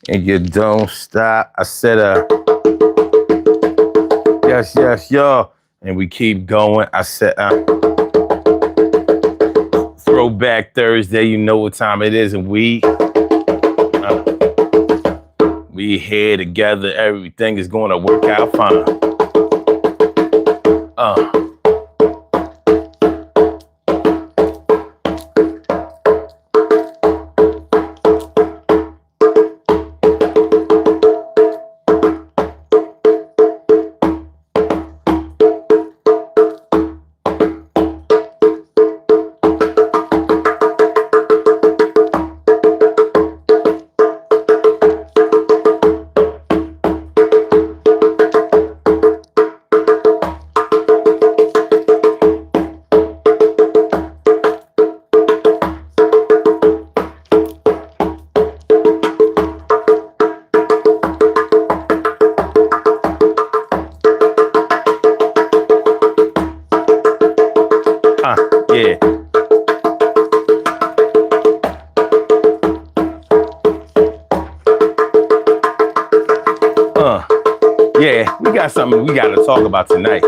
and you don't stop. I said, yes, yes, yo. And we keep going. I said, Throwback Thursday. You know what time it is, and we here together. Everything is going to work out fine. Yeah. Yeah, we got something we got to talk about tonight.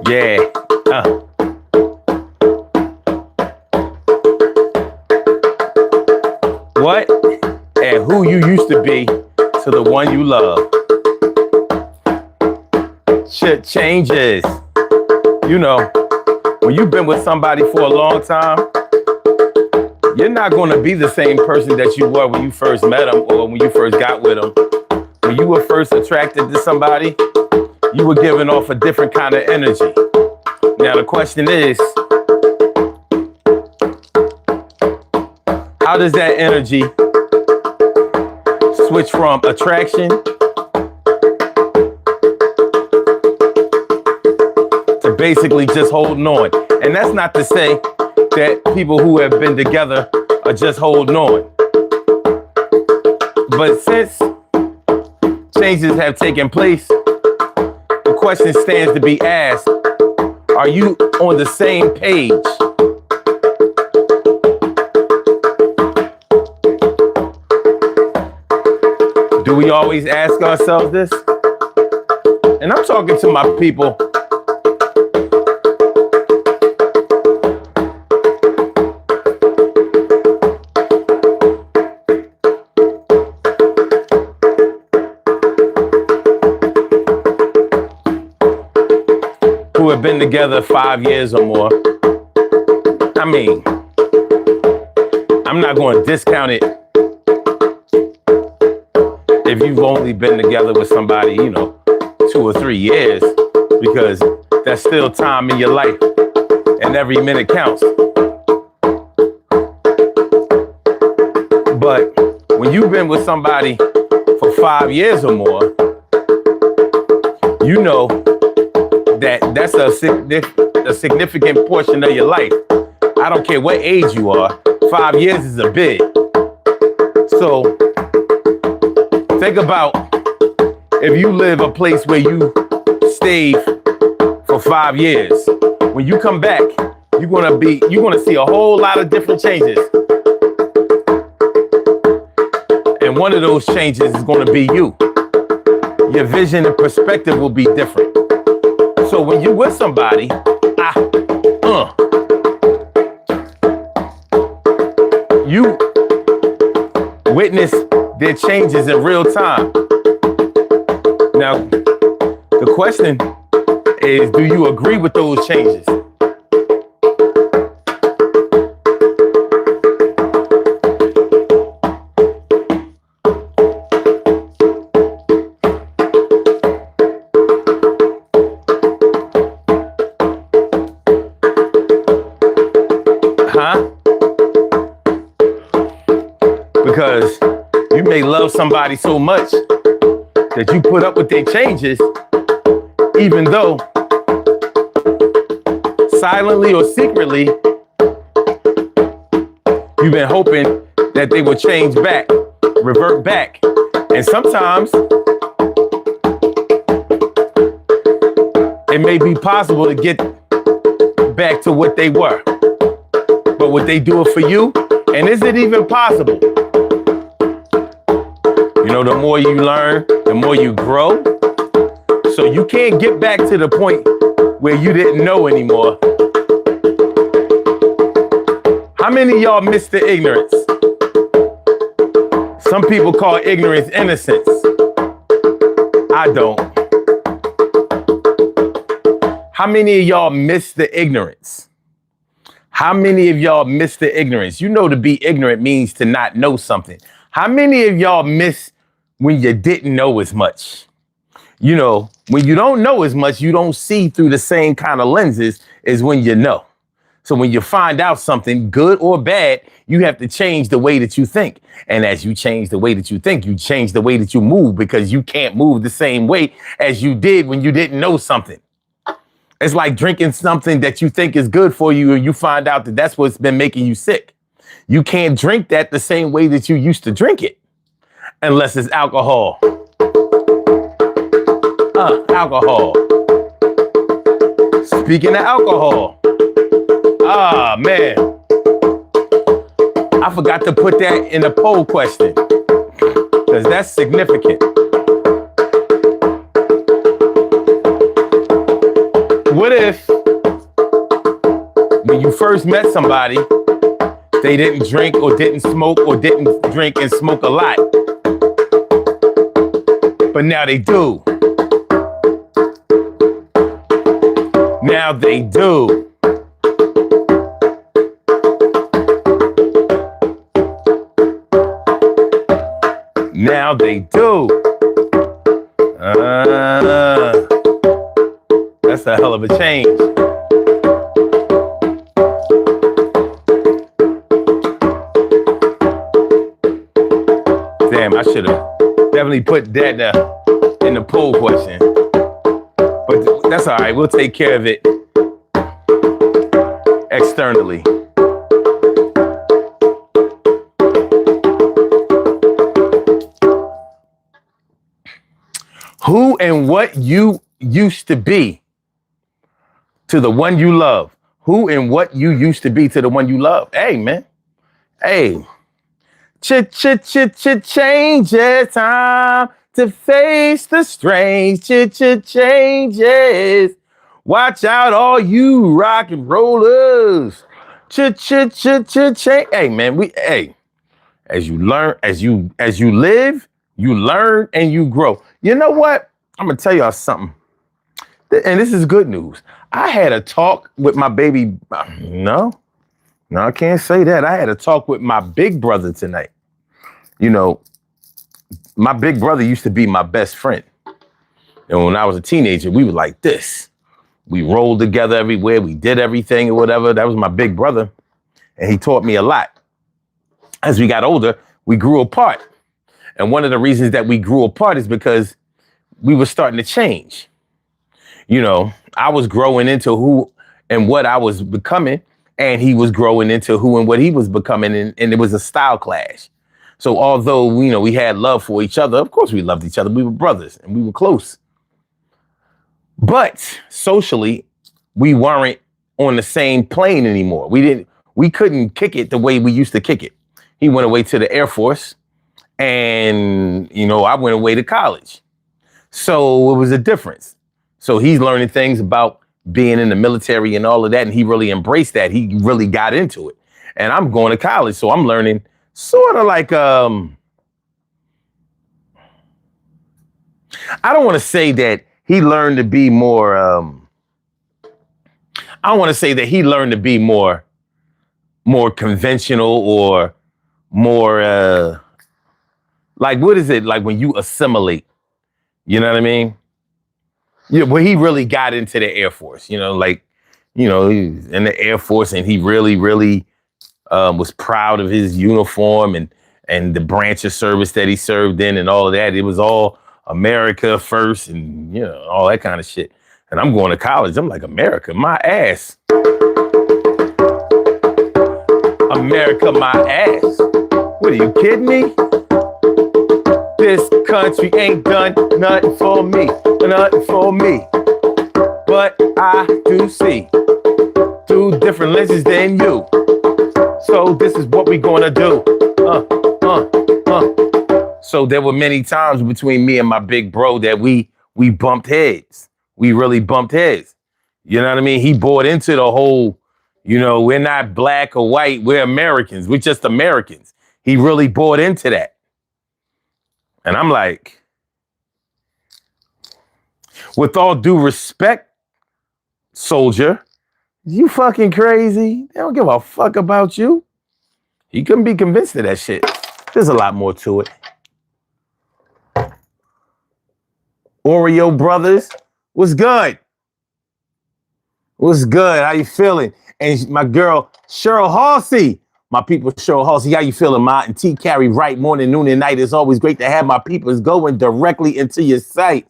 Yeah. What and who you used to be to the one you love. Shit changes. You know, when you've been with somebody for a long time, you're not going to be the same person that you were when you first met them or when you first got with them. When you were first attracted to somebody, you were giving off a different kind of energy. Now the question is, how does that energy switch from attraction to basically just holding on? And that's not to say that people who have been together are just holding on. But since changes have taken place, the question stands to be asked, are you on the same page? Do we always ask ourselves this? And I'm talking to my people who have been together 5 years or more. I mean, I'm not going to discount it if you've only been together with somebody, 2 or 3 years, because that's still time in your life and every minute counts. But when you've been with somebody for 5 years or more, you know that's a significant portion of your life. I don't care what age you are, 5 years is a bit. So think about if you live a place where you stayed for 5 years. When you come back, you're gonna see a whole lot of different changes. And one of those changes is gonna be you. Your vision and perspective will be different. So when you're with somebody, you witness their changes in real time. Now, the question is, do you agree with those changes? Because you may love somebody so much that you put up with their changes, even though silently or secretly, you've been hoping that they would change back, revert back. And sometimes it may be possible to get back to what they were. But would they do it for you? And is it even possible? You know, the more you learn, the more you grow. So you can't get back to the point where you didn't know anymore. How many of y'all miss the ignorance? Some people call ignorance innocence. I don't. How many of y'all miss the ignorance? How many of y'all miss the ignorance? You know, to be ignorant means to not know something. How many of y'all miss when you didn't know as much? You know, when you don't know as much, you don't see through the same kind of lenses as when you know. So when you find out something, good or bad, you have to change the way that you think. And as you change the way that you think, you change the way that you move, because you can't move the same way as you did when you didn't know something. It's like drinking something that you think is good for you and you find out that that's what's been making you sick. You can't drink that the same way that you used to drink it unless it's alcohol. Alcohol. Speaking of alcohol. Ah, man. I forgot to put that in the poll question because that's significant. What if when you first met somebody, they didn't drink or didn't smoke or didn't drink and smoke a lot, but now they do? Now they do. Now they do. That's a hell of a change. Damn, I should have definitely put that in the poll question. But that's all right. We'll take care of it externally. Who and what you used to be to the one you love. Who and what you used to be to the one you love. Hey, man. Hey. Changes time to face the strange. Changes. Watch out, all you rock and rollers. Hey, man. As you learn, as you live, you learn and you grow. You know what? I'm gonna tell y'all something. And this is good news. I had a talk with my baby. No, I can't say that. I had a talk with my big brother tonight. You know, my big brother used to be my best friend. And when I was a teenager, we were like this. We rolled together everywhere. We did everything or whatever. That was my big brother. And he taught me a lot. As we got older, we grew apart. And one of the reasons that we grew apart is because we were starting to change. You know, I was growing into who and what I was becoming, and he was growing into who and what he was becoming, and it was a style clash. So although, you know, we had love for each other, of course we loved each other. We were brothers and we were close. But socially, we weren't on the same plane anymore. We couldn't kick it the way we used to kick it. He went away to the Air Force and, you know, I went away to college. So it was a difference. So he's learning things about being in the military and all of that. And he really embraced that. He really got into it. And I'm going to college. So I'm learning sort of like, I don't want to say that he learned to be more, I want to say that he learned to be more conventional or more, like, what is it? Like when you assimilate, you know what I mean? Yeah, well, he really got into the Air Force, you know, like, you know, he was in the Air Force and he really, really was proud of his uniform and the branch of service that he served in and all of that. It was all America first and, you know, all that kind of shit. And I'm going to college. I'm like, America, my ass. America, my ass. What, are you kidding me? This country ain't done nothing for me. But I do see through different lenses than you. So this is what we gonna do. So there were many times between me and my big bro that we bumped heads. We really bumped heads. You know what I mean? He bought into the whole, we're not black or white, we're Americans. We're just Americans. He really bought into that. And I'm like, with all due respect, soldier, you fucking crazy. They don't give a fuck about you. He couldn't be convinced of that shit. There's a lot more to it. Oreo Brothers, what's good? What's good? How you feeling? And my girl, Cheryl Halsey. My people, Cheryl Halsey, how you feeling, Ma? And T. Carey, right, morning, noon, and night. It's always great to have my peoples going directly into your sight.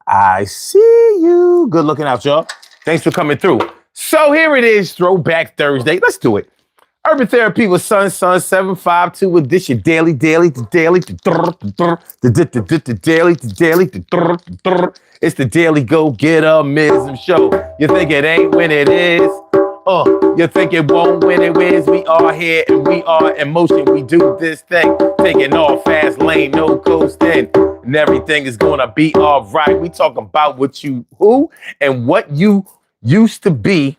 I see you. Good looking out, y'all. Thanks for coming through. So here it is, Throwback Thursday. Let's do it. Urban Therapy with Sun 752 with this your daily. It's the Daily Go-Getter-mism show. You think it ain't when it is? You think it won't when it is? We are here and we are in motion. We do this thing, taking off fast lane, no coasting, and everything is gonna be all right. We talking about who and what you used to be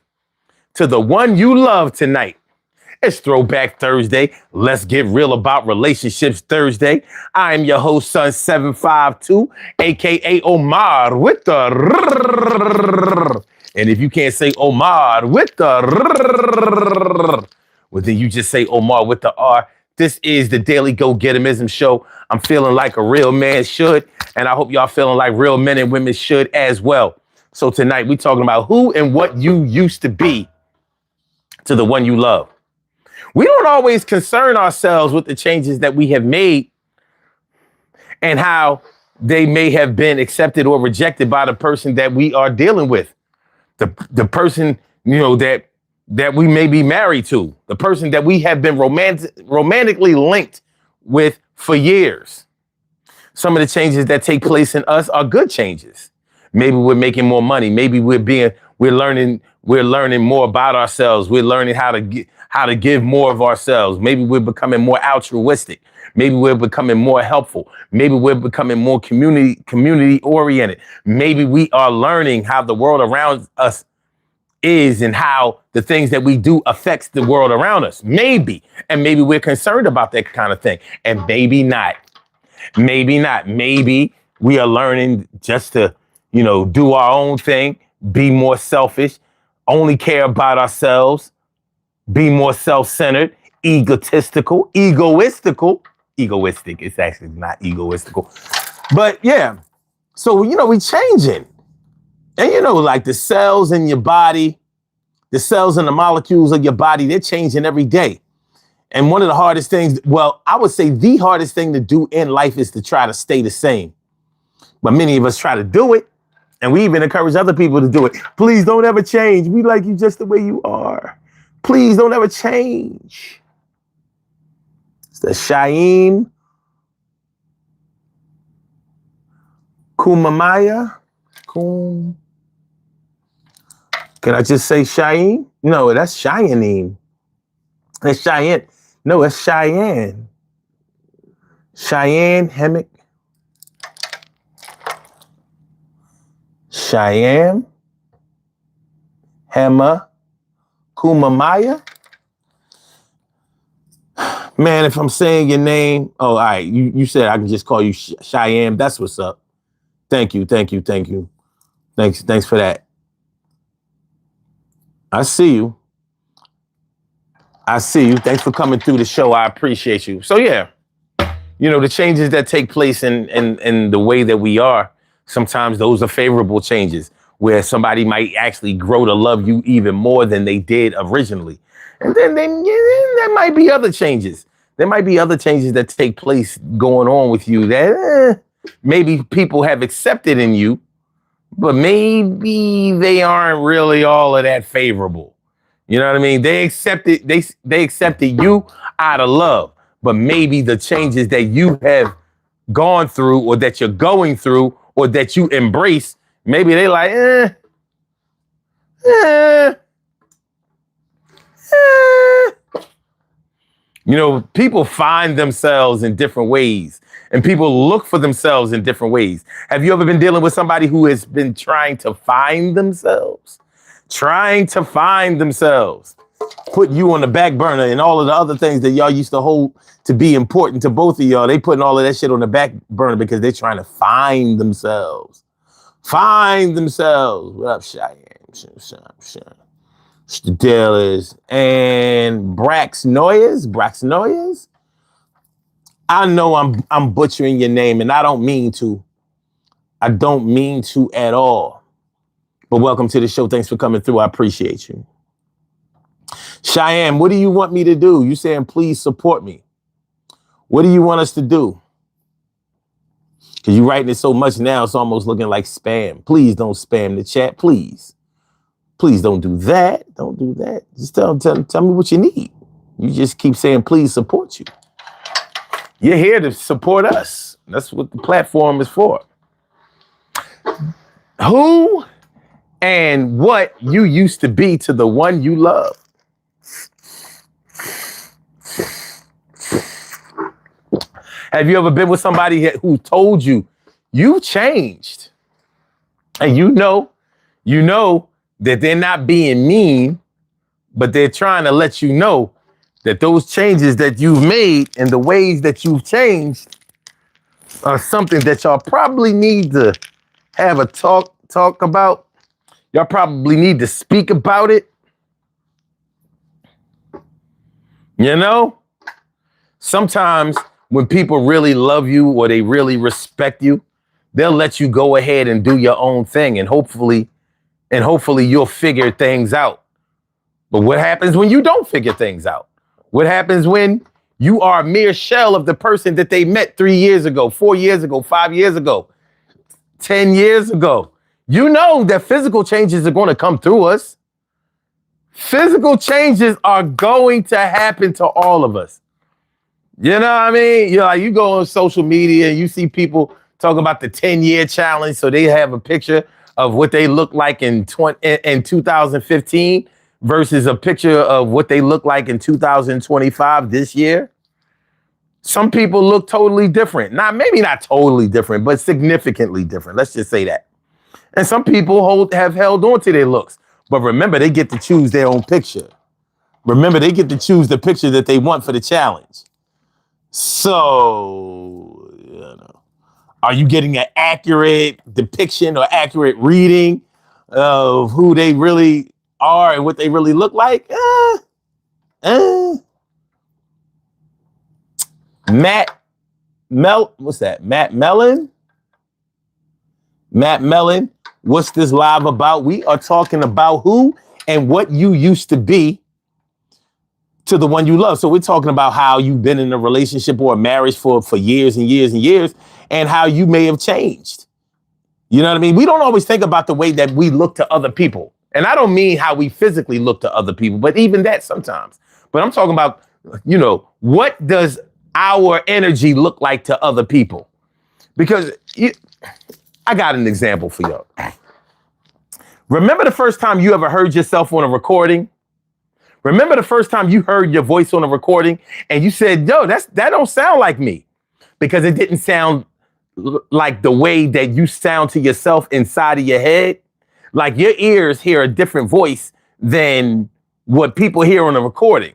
to the one you love tonight. It's Throwback Thursday. Let's get real about relationships Thursday. I am your host, Sun 752, aka Omar with the and if you can't say Omar with the well, then you just say Omar with the R. This is the Daily Go-Getterism show. I'm feeling like a real man should, and I hope y'all feeling like real men and women should as well. So tonight we talking about who and what you used to be to the one you love. We don't always concern ourselves with the changes that we have made and how they may have been accepted or rejected by the person that we are dealing with. The person, that we may be married to, the person that we have been romantically linked with for years. Some of the changes that take place in us are good changes. Maybe we're making more money. Maybe we're learning more about ourselves. We're learning how to give more of ourselves. Maybe we're becoming more altruistic. Maybe we're becoming more helpful. Maybe we're becoming more community oriented. Maybe we are learning how the world around us is and how the things that we do affects the world around us. Maybe. And maybe we're concerned about that kind of thing. And maybe not. Maybe not. Maybe we are learning just to, do our own thing, be more selfish, only care about ourselves, be more self-centered, egoistic. It's actually not egoistical. But yeah, so, we changing. And, like the cells in your body, the cells and the molecules of your body, they're changing every day. And one of the hardest things, I would say the hardest thing to do in life is to try to stay the same. But many of us try to do it. And we even encourage other people to do it. Please don't ever change. We like you just the way you are. Please don't ever change. It's the Shaim Kumamaya. Can I just say Shaim? No, that's Cheyenne. That's Cheyenne. No, it's Cheyenne. Cheyenne Hemic. Cheyenne Hema Kumamaya. Man, if I'm saying your name, all right, you said I can just call you Cheyenne. That's what's up. Thank you. Thanks for that. I see you. Thanks for coming through the show. I appreciate you. So yeah, the changes that take place in the way that we are, sometimes those are favorable changes where somebody might actually grow to love you even more than they did originally. And then there might be other changes. There might be other changes that take place going on with you that maybe people have accepted in you, but maybe they aren't really all of that favorable. You know what I mean? They accepted you out of love, but maybe the changes that you have gone through or that you're going through or that you embrace, maybe they like, You know, people find themselves in different ways and people look for themselves in different ways. Have you ever been dealing with somebody who has been trying to find themselves? Trying to find themselves, put you on the back burner and all of the other things that y'all used to hold to be important to both of y'all. They putting all of that shit on the back burner because they're trying to find themselves. Find themselves. What up, Cheyenne? Dallas and Brax Noyes. I know I'm butchering your name, and I don't mean to. I don't mean to at all. But welcome to the show. Thanks for coming through. I appreciate you. Cheyenne, what do you want me to do? You saying please support me. What do you want us to do? Because you're writing it so much now, it's almost looking like spam. Please don't spam the chat, please. Please don't do that. Don't do that. Just tell me what you need. You just keep saying, please support you. You're here to support us. That's what the platform is for. Who and what you used to be to the one you love. Have you ever been with somebody who told you you changed? And you know that they're not being mean, but they're trying to let you know that those changes that you've made and the ways that you've changed are something that y'all probably need to have a talk about. Y'all probably need to speak about it. You know, sometimes when people really love you or they really respect you, they'll let you go ahead and do your own thing, and hopefully you'll figure things out. But what happens when you don't figure things out? What happens when you are a mere shell of the person that they met 3 years ago, 4 years ago, 5 years ago, 10 years ago? You know that physical changes are going to come through us. Physical changes are going to happen to all of us. You know what I mean? You go on social media and you see people talk about the 10-year challenge. So they have a picture of what they look like in 2015 versus a picture of what they look like in 2025 this year. Some people look totally different. Maybe not totally different, but significantly different. Let's just say that. And some people have held on to their looks. But remember, they get to choose their own picture. Remember, they get to choose the picture that they want for the challenge. So, are you getting an accurate depiction or accurate reading of who they really are and what they really look like? What's that? Matt Mellon? Matt Mellon, what's this live about? We are talking about who and what you used to be to the one you love. So we're talking about how you've been in a relationship or a marriage for years and years and years, and how you may have changed. You know what I mean? We don't always think about the way that we look to other people. And I don't mean how we physically look to other people, but even that sometimes. But I'm talking about, what does our energy look like to other people? Because I got an example for y'all. Remember the first time you ever heard yourself on a recording? Remember the first time you heard your voice on a recording and you said, yo, that don't sound like me, because it didn't sound like the way that you sound to yourself inside of your head. Like your ears hear a different voice than what people hear on a recording.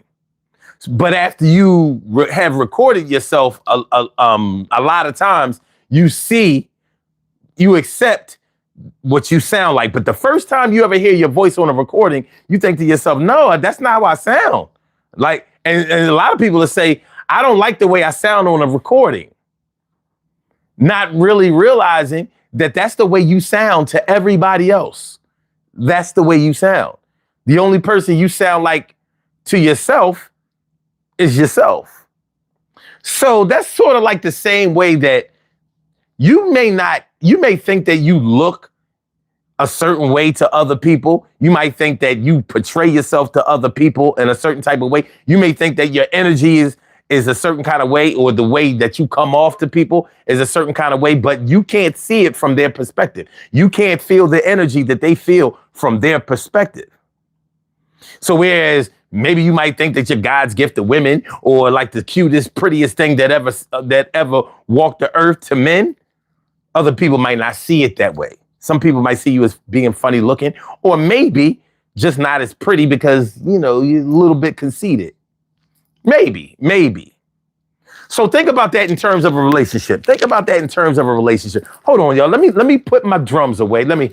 But after you have recorded yourself a lot of times, you accept what you sound like. But the first time you ever hear your voice on a recording, you think to yourself, no, that's not how I sound. Like, and a lot of people will say, I don't like the way I sound on a recording. Not really realizing that that's the way you sound to everybody else. That's the way you sound. The only person you sound like to yourself is yourself. So that's sort of like the same way that you may think that you look a certain way to other people. You might think that you portray yourself to other people in a certain type of way. You may think that your energy is a certain kind of way, or the way that you come off to people is a certain kind of way, but you can't see it from their perspective. You can't feel the energy that they feel from their perspective. So whereas Maybe you might think that you're God's gift to women or like the cutest, prettiest thing that ever walked the earth to men. Other people might not see it that way. Some people might see you as being funny looking, or maybe just not as pretty because, you know, you're a little bit conceited. Maybe. So think about that in terms of a relationship. Think about that in terms of a relationship. Hold on, y'all. Let me put my drums away. Let me.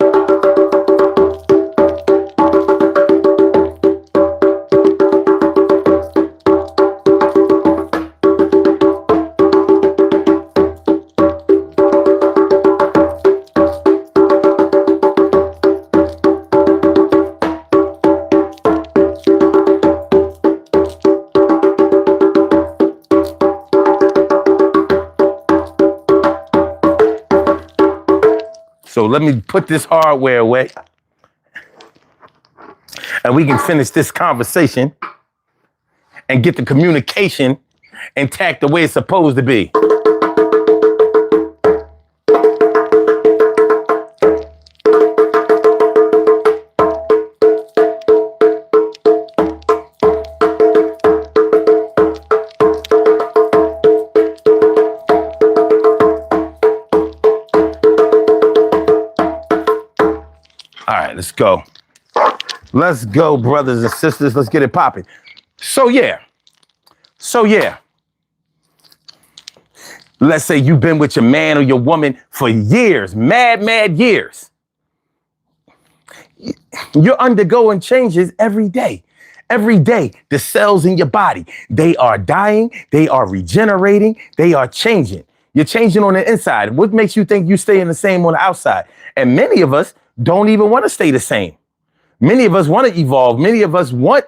So let me put this hardware away and we can finish this conversation and get the communication intact the way it's supposed to be. Let's go. Let's go, brothers and sisters. Let's get it popping. So yeah. Let's say you've been with your man or your woman for years, mad years. You're undergoing changes every day. Every day, the cells in your body, they are dying, they are regenerating, they are changing. You're changing on the inside. What makes you think you staying the same on the outside? And many of us don't even want to stay the same. Many of us want to evolve. Many of us want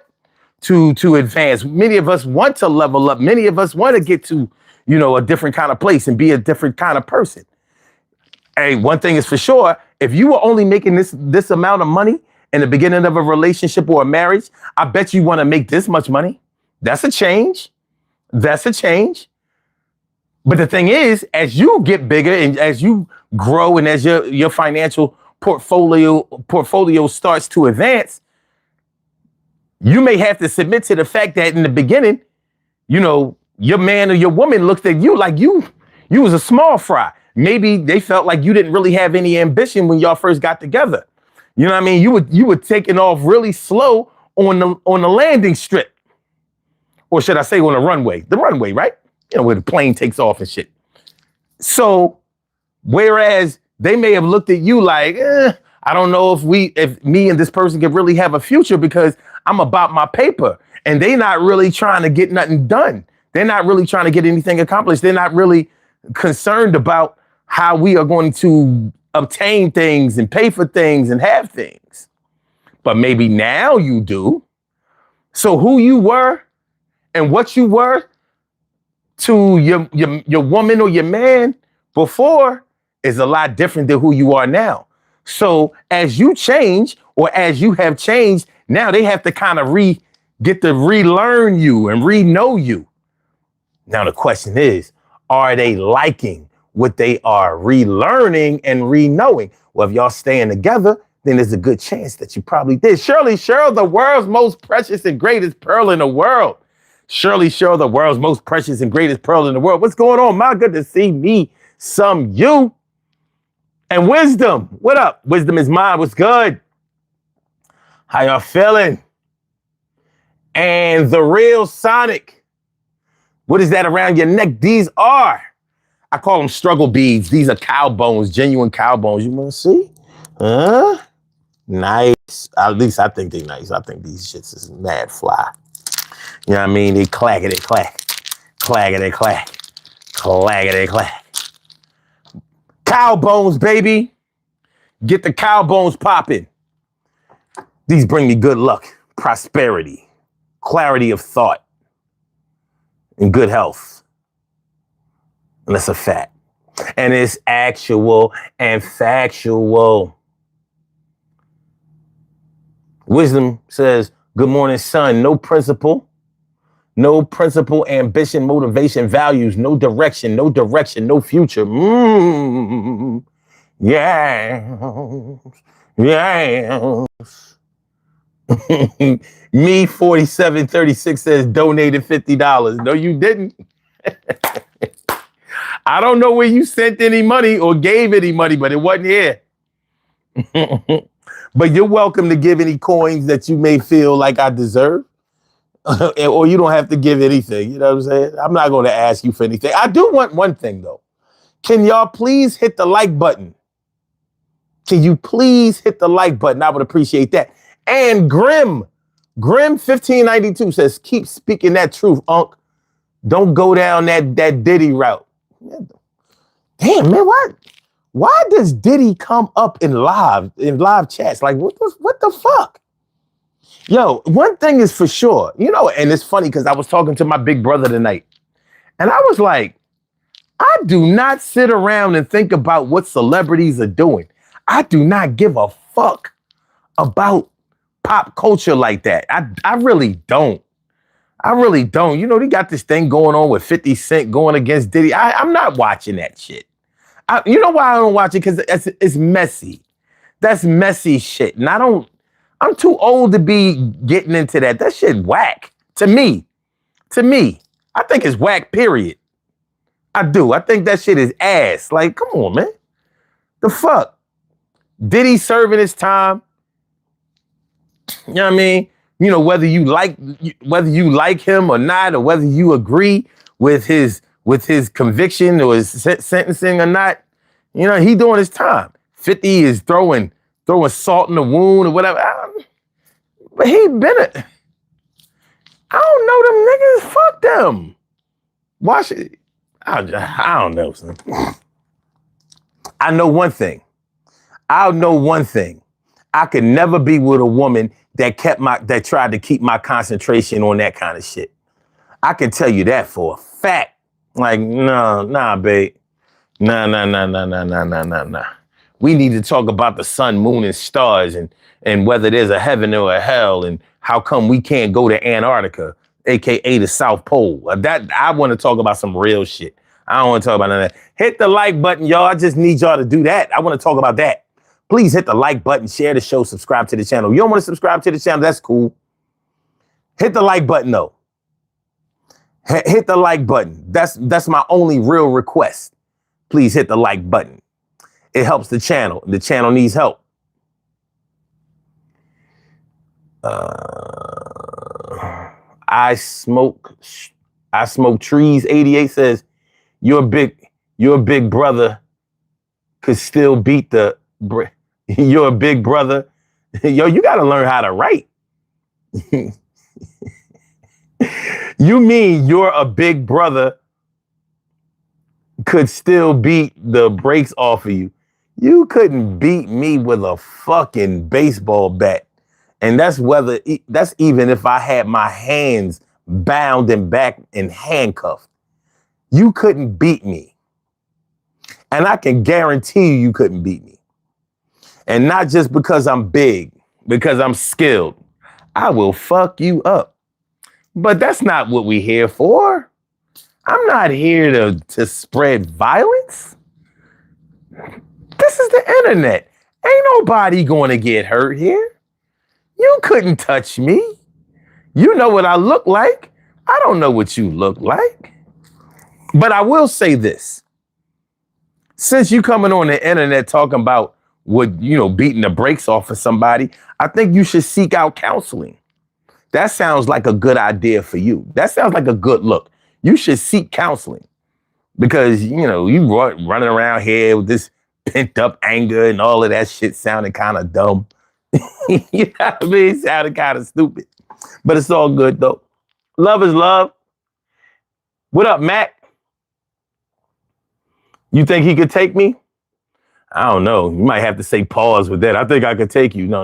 to advance. Many of us want to level up. Many of us want to get to, you know, a different kind of place and be a different kind of person. Hey, one thing is for sure, if you were only making this amount of money in the beginning of a relationship or a marriage, I bet you want to make this much money. That's a change. But the thing is, as you get bigger and as you grow and as your financial portfolio starts to advance, you may have to submit to the fact that in the beginning, you know, your man or your woman looked at you like you was a small fry. Maybe they felt like you didn't really have any ambition when y'all first got together. You know what I mean? You were taking off really slow on the landing strip. Or should I say on the runway? The runway, right? You know, where the plane takes off and shit. So, whereas they may have looked at you like, I don't know if me and this person could really have a future because I'm about my paper. And they not really trying to get nothing done. They're not really trying to get anything accomplished. They're not really concerned about how we are going to obtain things and pay for things and have things. But maybe now you do. So who you were and what you were to your woman or your man before is a lot different than who you are now. So as you change or as you have changed, now they have to kind of get to relearn you and re-know you. Now the question is, are they liking what they are relearning and re-knowing? Well, if y'all staying together, then there's a good chance that you probably did. Shirley Cheryl, the world's most precious and greatest pearl in the world. Shirley Cheryl, the world's most precious and greatest pearl in the world. What's going on? My good to see me, some you. And Wisdom, what up? Wisdom is mine. What's good? How y'all feeling? And the real Sonic. What is that around your neck? These are, I call them struggle beads. These are cow bones, genuine cow bones. You want to see? Nice. At least I think they're nice. I think these shits is mad fly. You know what I mean? They clackety clack. Clackety clack. Clackety clack. Cow bones, baby. Get the cow bones popping. These bring me good luck, prosperity, clarity of thought, and good health. And that's a fact. And it's actual and factual. Wisdom says, good morning, son. No principle, ambition, motivation, values, no direction, no future. Yes. Me 4736 says donated $50. No, you didn't. I don't know where you sent any money or gave any money, but it wasn't here. But you're welcome to give any coins that you may feel like I deserve. Or you don't have to give anything. You know what I'm saying? I'm not going to ask you for anything. I do want one thing, though. Can y'all please hit the like button? Can you please hit the like button? I would appreciate that. And Grim 1592 says, keep speaking that truth, Unc. Don't go down that Diddy route. Damn, man, why does Diddy come up in live chats? Like, what the fuck? Yo, one thing is for sure, you know, and it's funny because I was talking to my big brother tonight, and I was like, I do not sit around and think about what celebrities are doing. I do not give a fuck about pop culture like that. I really don't. I really don't. You know, they got this thing going on with 50 Cent going against Diddy. I'm not watching that shit. You know why I don't watch it? Because it's messy. That's messy shit. And I'm too old to be getting into that. That shit whack. To me. I think it's whack, period. I do. I think that shit is ass. Like, come on, man. The fuck? Diddy serving his time. You know what I mean? You know, whether you like him or not, or whether you agree with his conviction or his sentencing or not, you know, he doing his time. 50 is throwing salt in the wound or whatever. But he been it. I don't know them niggas. Fuck them. Watch it. I don't know, son. I know one thing. I'll know one thing. I could never be with a woman that tried to keep my concentration on that kind of shit. I can tell you that for a fact. Like, nah, babe. Nah. We need to talk about the sun, moon, and stars and whether there's a heaven or a hell and how come we can't go to Antarctica, aka the South Pole. That I want to talk about some real shit. I don't want to talk about none of that. Hit the like button, y'all. I just need y'all to do that. I want to talk about that. Please hit the like button, share the show, subscribe to the channel. You don't want to subscribe to the channel, that's cool. Hit the like button, though. Hit the like button. That's my only real request. Please hit the like button. It helps the channel. The channel needs help. I smoke trees. 88 says your big brother could still beat the. You're a big brother. Yo, you got to learn how to write. You mean you're a big brother could still beat the brakes off of you. You couldn't beat me with a fucking baseball bat. And that's even if I had my hands bound and back and handcuffed. You couldn't beat me. And I can guarantee you couldn't beat me. And not just because I'm big, because I'm skilled. I will fuck you up. But that's not what we're here for. I'm not here to spread violence. This is the internet. Ain't nobody going to get hurt here. You couldn't touch me. You know what I look like. I don't know what you look like. But I will say this. Since you coming on the internet talking about beating the brakes off of somebody, I think you should seek out counseling. That sounds like a good idea for you. That sounds like a good look. You should seek counseling because, you running around here with this pent up anger and all of that shit sounded kind of dumb. You know what I mean? It sounded kind of stupid, but it's all good though. Love is love. What up, Mac? You think he could take me? I don't know. You might have to say pause with that. I think I could take you. No.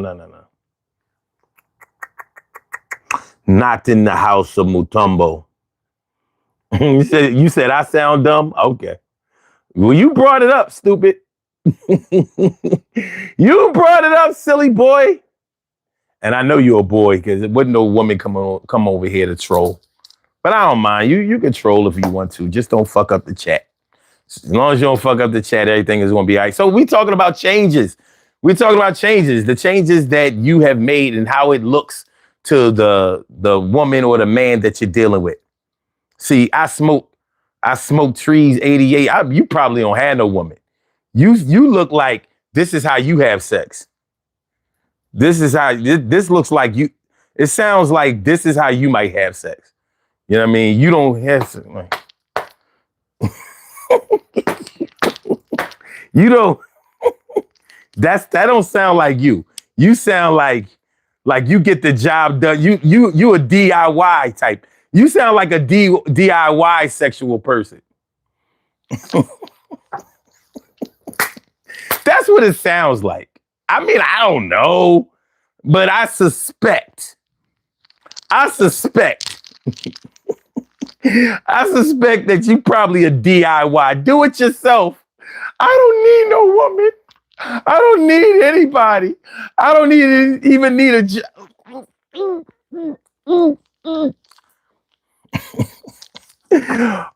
Not in the house of Mutombo. You said I sound dumb? Okay. Well, you brought it up, stupid. You brought it up, silly boy. And I know you're a boy because it wasn't no woman come over here to troll. But I don't mind. You can troll if you want to. Just don't fuck up the chat. As long as you don't fuck up the chat, everything is going to be all right. So we talking about changes. We're talking about changes, the changes that you have made and how it looks to the woman or the man that you're dealing with. See, I smoked trees 88. You probably don't have no woman. You look like this is how you have sex. This is how this looks like you. It sounds like this is how you might have sex. You know what I mean? You don't have sex. You don't. That don't sound like you. You sound like you get the job done. You a DIY type. You sound like a DIY sexual person. That's what it sounds like. I mean, I don't know, but I suspect. I suspect that you probably a DIY. Do it yourself. I don't need no woman. I don't need anybody. I don't even need a job.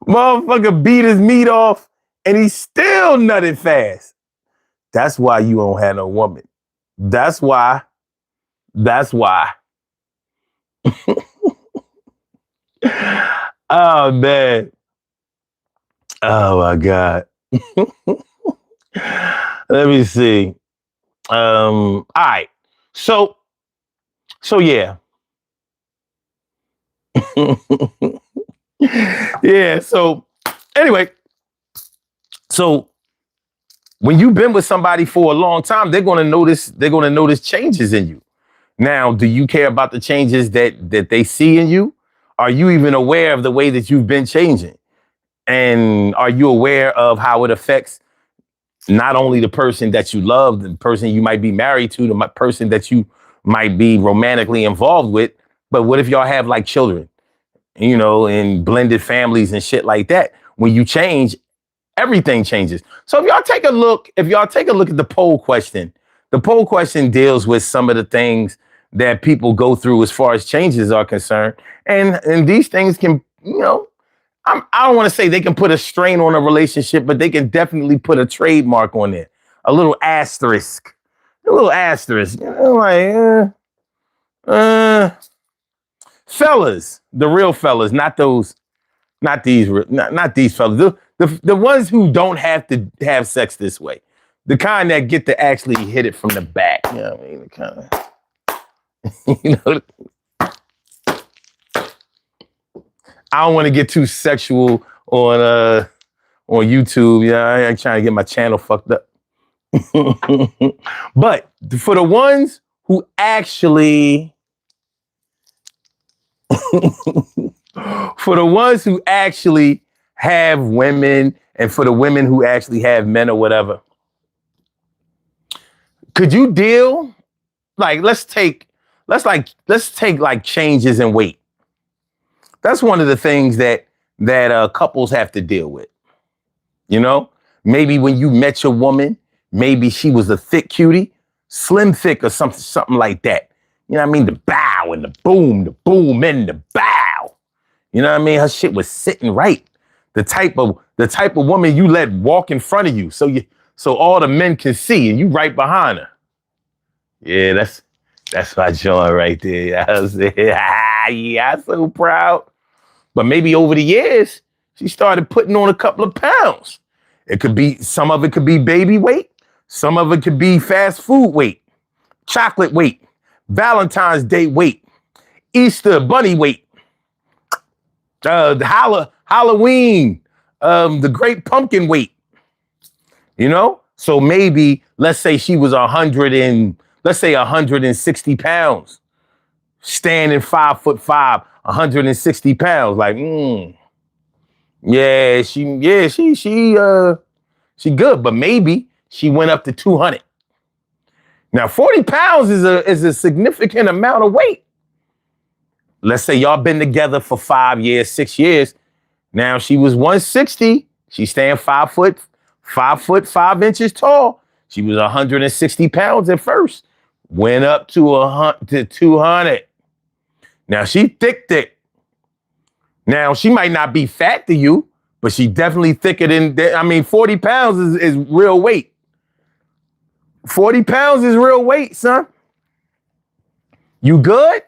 Motherfucker beat his meat off and he still nutted fast. That's why you don't have no woman. That's why. Oh, man. Oh, my God. Let me see. All right. So yeah. Yeah. So anyway, so when you've been with somebody for a long time, they're going to notice changes in you. Now, do you care about the changes that they see in you? Are you even aware of the way that you've been changing? And are you aware of how it affects not only the person that you love, the person you might be married to, the person that you might be romantically involved with, but what if y'all have like children, you know, and blended families and shit like that? When you change, everything changes. So if y'all take a look at the poll question deals with some of the things that people go through as far as changes are concerned. And these things can, you know, I don't want to say they can put a strain on a relationship, but they can definitely put a trademark on it. A little asterisk. You know, like, fellas, the real fellas, not these fellas. The ones who don't have to have sex this way. The kind that get to actually hit it from the back. You know what I mean? The kind of, you know. I don't want to get too sexual on YouTube. Yeah, I ain't trying to get my channel fucked up. But for the ones who actually have women, and for the women who actually have men or whatever, could you deal? Like, let's take like changes in weight. That's one of the things that couples have to deal with. You know, maybe when you met your woman, maybe she was a thick cutie, slim thick or something like that. You know what I mean? The bow and the boom and the bow. You know what I mean? Her shit was sitting right. The type of woman you let walk in front of you, so all the men can see, and you right behind her. Yeah, that's my joint right there. I was yeah, I'm so proud. But maybe over the years, she started putting on a couple of pounds. Some of it could be baby weight. Some of it could be fast food weight, chocolate weight, Valentine's Day weight, Easter bunny weight, Halloween, the great pumpkin weight. You know? So maybe, let's say she was 160 pounds, standing 5'5", 160 pounds. Like, yeah, she good, but maybe she went up to 200. Now, 40 pounds is a significant amount of weight. Let's say y'all been together for 5 years, 6 years. Now she was 160. She's staying 5 foot 5 inches tall. She was 160 pounds at first. Went up to 200. Now she thick. Now she might not be fat to you, but she definitely thicker than, 40 pounds is real weight. 40 pounds is real weight, son. You good?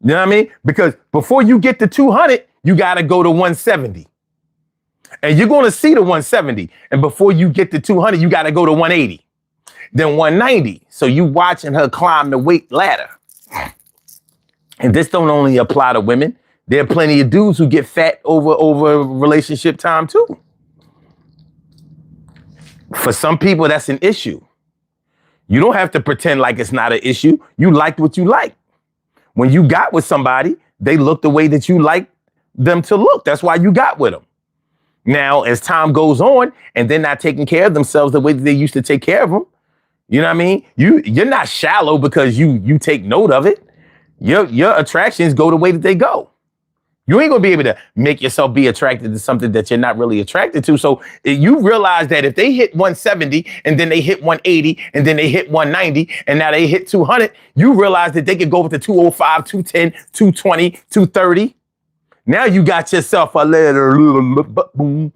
You know what I mean? Because before you get to 200, you got to go to 170. And you're going to see the 170. And before you get to 200, you got to go to 180. Then 190. So you watching her climb the weight ladder. And this don't only apply to women. There are plenty of dudes who get fat over relationship time too. For some people, that's an issue. You don't have to pretend like it's not an issue. You liked what you like. When you got with somebody, they look the way that you like them to look. That's why you got with them. Now, as time goes on and they're not taking care of themselves the way that they used to take care of them, you know what I mean? You're not shallow because you take note of it. Your attractions go the way that they go. You ain't gonna be able to make yourself be attracted to something that you're not really attracted to. So you realize that if they hit 170 and then they hit 180 and then they hit 190 and now they hit 200, you realize that they could go up to 205, 210, 220, 230. Now you got yourself a little boom,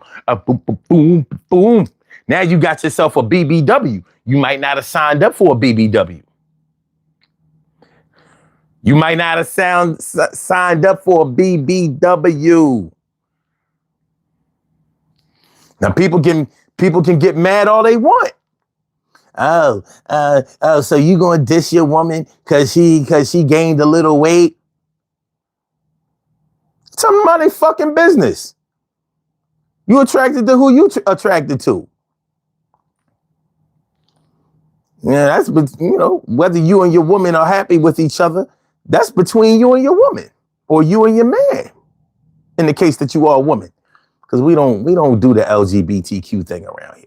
boom, boom. Now you got yourself a BBW. You might not have signed up for a BBW. You might not have signed up for a BBW. Now people can get mad all they want. Oh, so you gonna diss your woman cause she gained a little weight? Tell them about their fucking business. You attracted to who you attracted to. Yeah, that's, whether you and your woman are happy with each other, that's between you and your woman or you and your man. In the case that you are a woman, because we don't do the LGBTQ thing around here.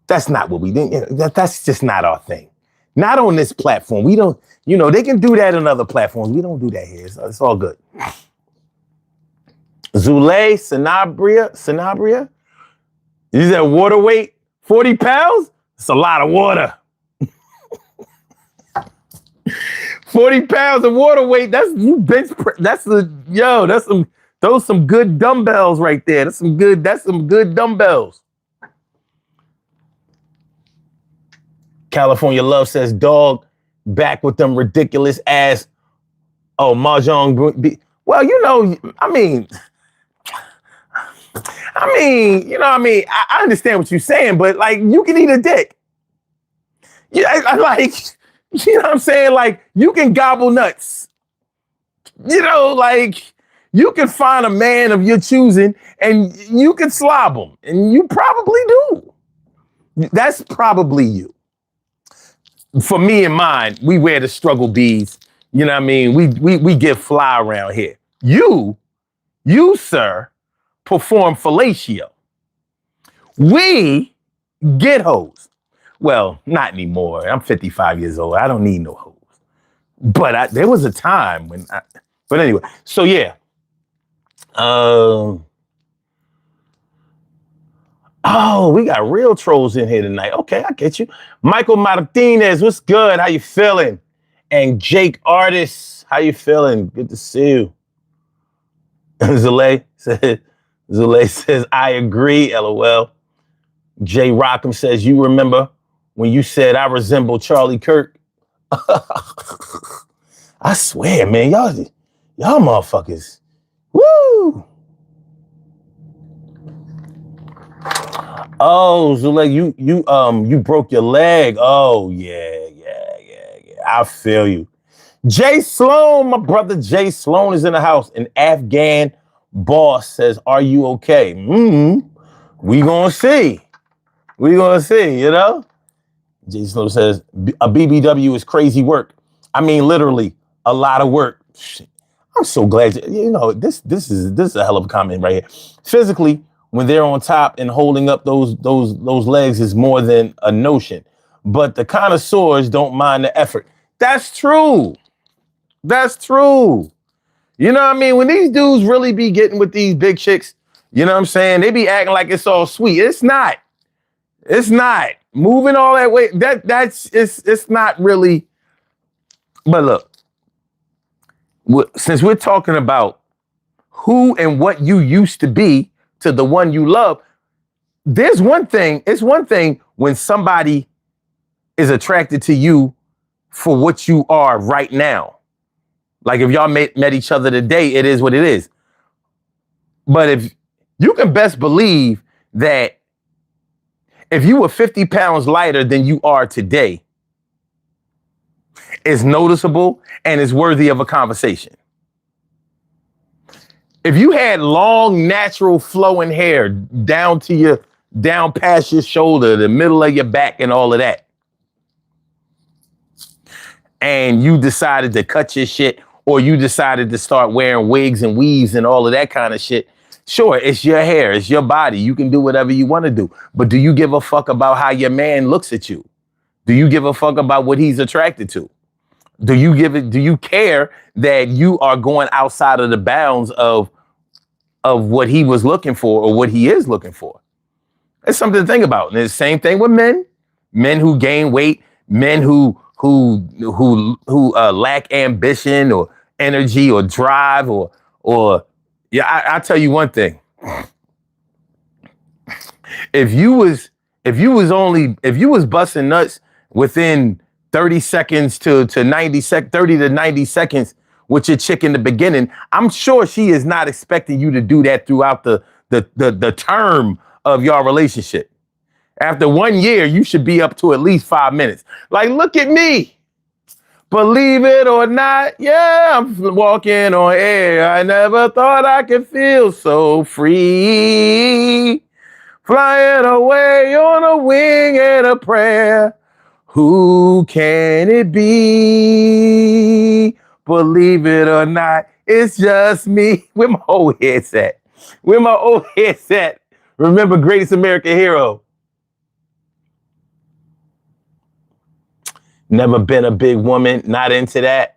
That's not what we do. That's just not our thing. Not on this platform. We don't, they can do that on other platforms. We don't do that here. It's all good. Zule Sanabria. You said water weight, 40 pounds? It's a lot of water. 40 pounds of water weight, that's some good dumbbells right there. That's some good dumbbells. California Love says, dog, back with them ridiculous ass. Oh, Mahjong. Well, I understand what you're saying, but like, you can eat a dick. Yeah, you know what I'm saying? Like, you can gobble nuts. You can find a man of your choosing and you can slob him. And you probably do. That's probably you. For me and mine, we wear the struggle beads. You know what I mean? We get fly around here. You, sir, perform fellatio. We get hoes. Well, not anymore. I'm 55 years old. I don't need no hoes. But there was a time when but anyway, so yeah. Oh, we got real trolls in here tonight. Okay, I get you. Michael Martinez, what's good? How you feeling? And Jake Artis, how you feeling? Good to see you. Zule says, I agree, LOL. Jay Rockham says, you remember when you said I resemble Charlie Kirk? I swear, man, y'all motherfuckers. Woo! Oh, Zule, you broke your leg. Oh, yeah. I feel you. Jay Sloan, my brother Jay Sloan is in the house. An Afghan boss says, are you okay? We gonna see. Jay Sloan says, a BBW is crazy work. I mean, literally, a lot of work. Shit. I'm so glad. This is a hell of a comment right here. Physically, when they're on top and holding up those legs is more than a notion. But the connoisseurs don't mind the effort. That's true. You know what I mean? When these dudes really be getting with these big chicks, you know what I'm saying? They be acting like it's all sweet. It's not. Moving all that way, it's not really. But look, since we're talking about who and what you used to be to the one you love, it's one thing when somebody is attracted to you for what you are right now. Like if y'all met each other today, it is what it is. But if you can best believe that if you were 50 pounds lighter than you are today, it's noticeable and it's worthy of a conversation. If you had long, natural flowing hair down past your shoulder, the middle of your back and all of that, and you decided to cut your shit, or you decided to start wearing wigs and weaves and all of that kind of shit, sure, it's your hair, it's your body. You can do whatever you want to do. But do you give a fuck about how your man looks at you? Do you give a fuck about what he's attracted to? Do you care that you are going outside of the bounds of what he was looking for or what he is looking for? It's something to think about. And it's the same thing with men who gain weight, men who lack ambition or energy or drive or yeah, I tell you one thing. If you was busting nuts within 30 seconds to 30 to 90 seconds with your chick in the beginning, I'm sure she is not expecting you to do that throughout the term of your relationship. After 1 year, you should be up to at least 5 minutes. Like, look at me. Believe it or not, yeah, I'm walking on air. I never thought I could feel so free. Flying away on a wing and a prayer. Who can it be? Believe it or not, it's just me. Where my old head's at? Where my old head's at? Remember Greatest American Hero. Never been a big woman, not into that.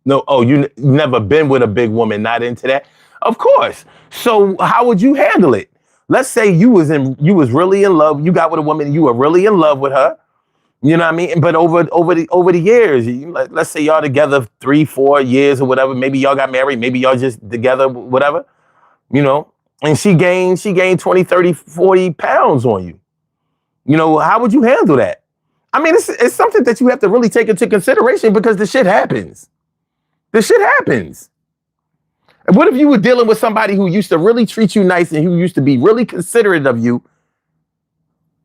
No, oh, you never been with a big woman, not into that. Of course. So how would you handle it? Let's say you was really in love. You got with a woman, you were really in love with her. You know what I mean? But over the years, let's say y'all together 3-4 years or whatever. Maybe y'all got married. Maybe y'all just together, whatever. You know, and she gained 20, 30, 40 pounds on you. You know, how would you handle that? I mean, it's something that you have to really take into consideration because the shit happens. The shit happens. And what if you were dealing with somebody who used to really treat you nice and who used to be really considerate of you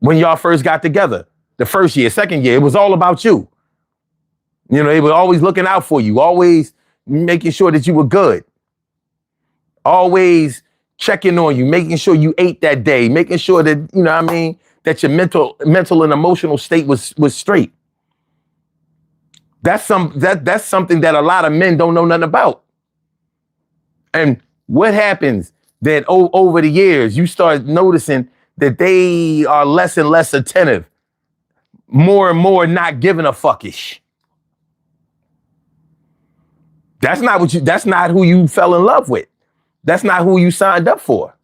when y'all first got together? The first year, second year, it was all about you. You know, they were always looking out for you, always making sure that you were good. Always checking on you, making sure you ate that day, making sure that, you know what I mean, that your mental and emotional state was straight. That's something that a lot of men don't know nothing about. And what happens that over the years, you start noticing that they are less and less attentive, more and more not giving a fuckish. That's not who you fell in love with. That's not who you signed up for.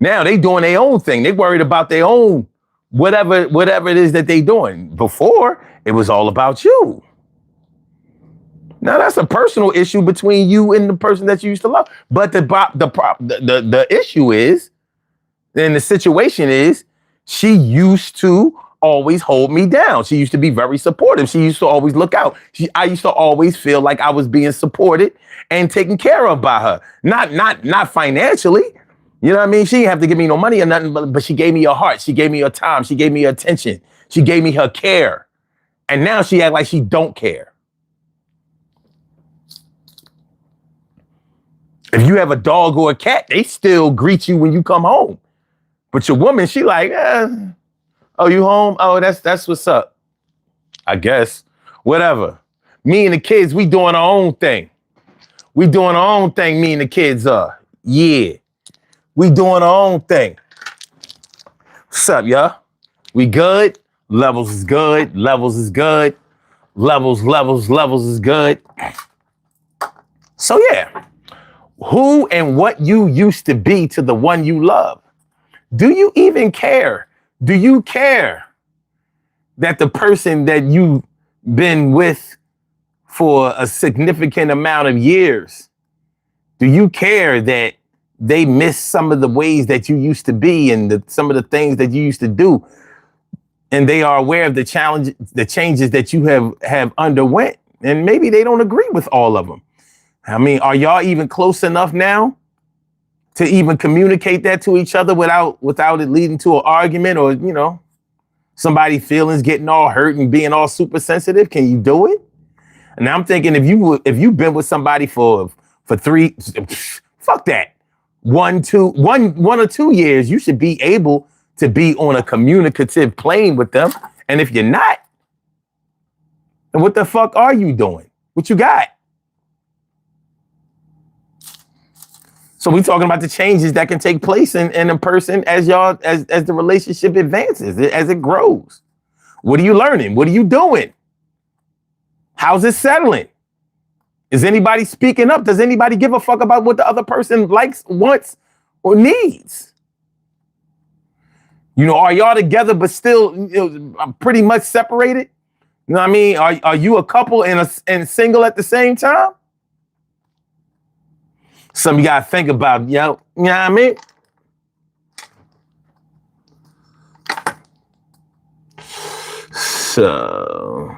Now they doing their own thing. They worried about their own whatever it is that they doing. Before, it was all about you. Now that's a personal issue between you and the person that you used to love. But the issue is, and the situation is, she used to always hold me down. She used to be very supportive. She used to always look out. I used to always feel like I was being supported and taken care of by her. Not financially. You know what I mean? She didn't have to give me no money or nothing, but she gave me her heart. She gave me her time. She gave me her attention. She gave me her care. And now she act like she don't care. If you have a dog or a cat, they still greet you when you come home. But your woman, she like, oh, you home? Oh, that's what's up. I guess. Whatever. Me and the kids, we doing our own thing. We doing our own thing, me and the kids are. Yeah. We doing our own thing. What's up, y'all? We good? Levels is good. Levels is good. Levels is good. So yeah. Who and what you used to be to the one you love. Do you even care? Do you care that the person that you've been with for a significant amount of years, do you care that they miss some of the ways that you used to be and some of the things that you used to do? and they are aware of the challenge, the changes that you have underwent, and maybe they don't agree with all of them. I mean, are y'all even close enough now to even communicate that to each other without it leading to an argument or, somebody feelings getting all hurt and being all super sensitive? Can you do it? And I'm thinking if you've been with somebody for 3, fuck that, 1 or 2 years, you should be able to be on a communicative plane with them. And if you're not, then what the fuck are you doing? What you got? So we talking about the changes that can take place in a person as the relationship advances, as it grows. What are you learning? What are you doing? How's it settling? Is anybody speaking up? Does anybody give a fuck about what the other person likes, wants, or needs? Are y'all together but still pretty much separated? You know what I mean? Are you a couple and single at the same time? Something you gotta think about, you know what I mean? So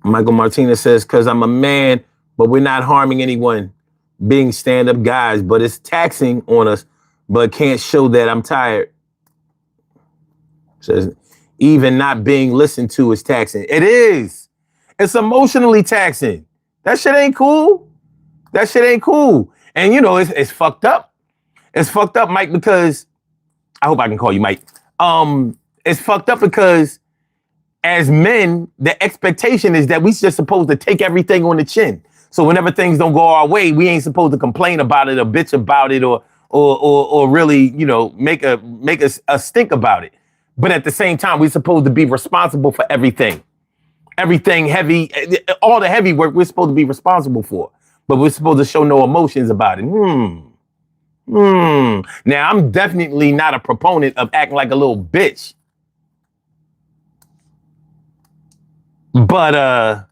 Michael Martinez says, because I'm a man, but we're not harming anyone, being stand-up guys, but it's taxing on us, but can't show that I'm tired. Says, even not being listened to is taxing. It is. It's emotionally taxing. That shit ain't cool. That shit ain't cool. And it's fucked up. It's fucked up, Mike, because I hope I can call you Mike. It's fucked up because as men, the expectation is that we just supposed to take everything on the chin. So whenever things don't go our way, we ain't supposed to complain about it or bitch about it or really, make a stink about it. But at the same time, we're supposed to be responsible for everything. Everything heavy, all the heavy work we're supposed to be responsible for. But we're supposed to show no emotions about it. Now, I'm definitely not a proponent of acting like a little bitch. But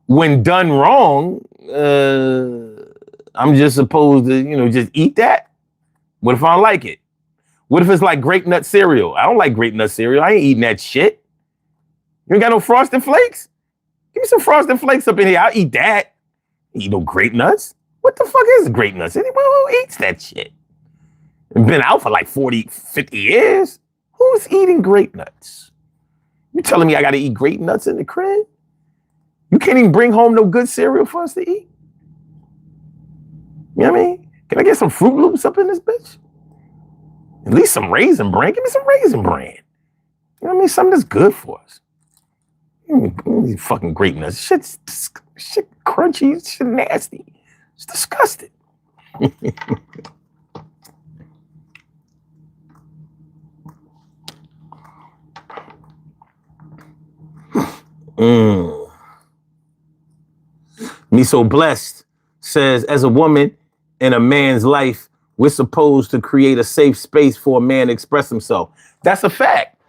when done wrong, I'm just supposed to, just eat that? What if I don't like it? What if it's like grape nut cereal? I don't like grape nut cereal. I ain't eating that shit. You ain't got no Frosted Flakes? Give me some Frosted Flakes up in here. I'll eat that. Eat no grape nuts? What the fuck is grape nuts? Anyone who eats that shit? It's been out for like 40, 50 years. Who's eating grape nuts? You telling me I got to eat grape nuts in the crib? You can't even bring home no good cereal for us to eat? You know what I mean? Can I get some Fruit Loops up in this bitch? At least some Raisin Bran. Give me some Raisin Bran. You know what I mean? Something that's good for us. These fucking grape nuts. Shit crunchy. Shit nasty. It's disgusting. Me So Blessed says, as a woman in a man's life, we're supposed to create a safe space for a man to express himself. That's a fact.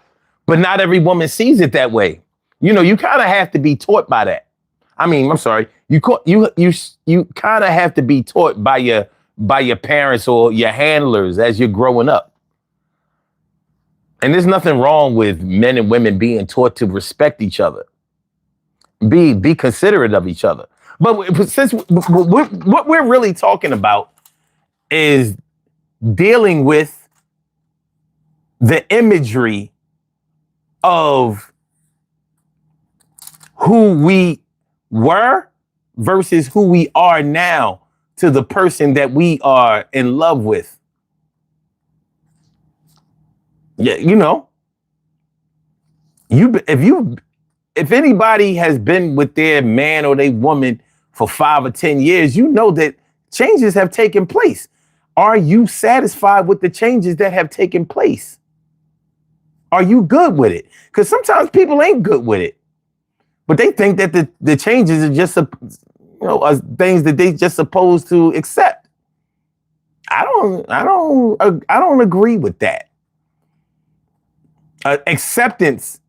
But not every woman sees it that way. You kind of have to be taught by that. I mean, I'm sorry. You kind of have to be taught by your parents or your handlers as you're growing up. And there's nothing wrong with men and women being taught to respect each other. Be considerate of each other. But since what we're really talking about is dealing with the imagery of who we were versus who we are now to the person that we are in love with. Yeah, if anybody has been with their man or their woman for 5 or 10 years, you know that changes have taken place. Are you satisfied with the changes that have taken place? Are you good with it? Because sometimes people ain't good with it, but they think that the changes are just things that they just supposed to accept. I don't agree with that. Acceptance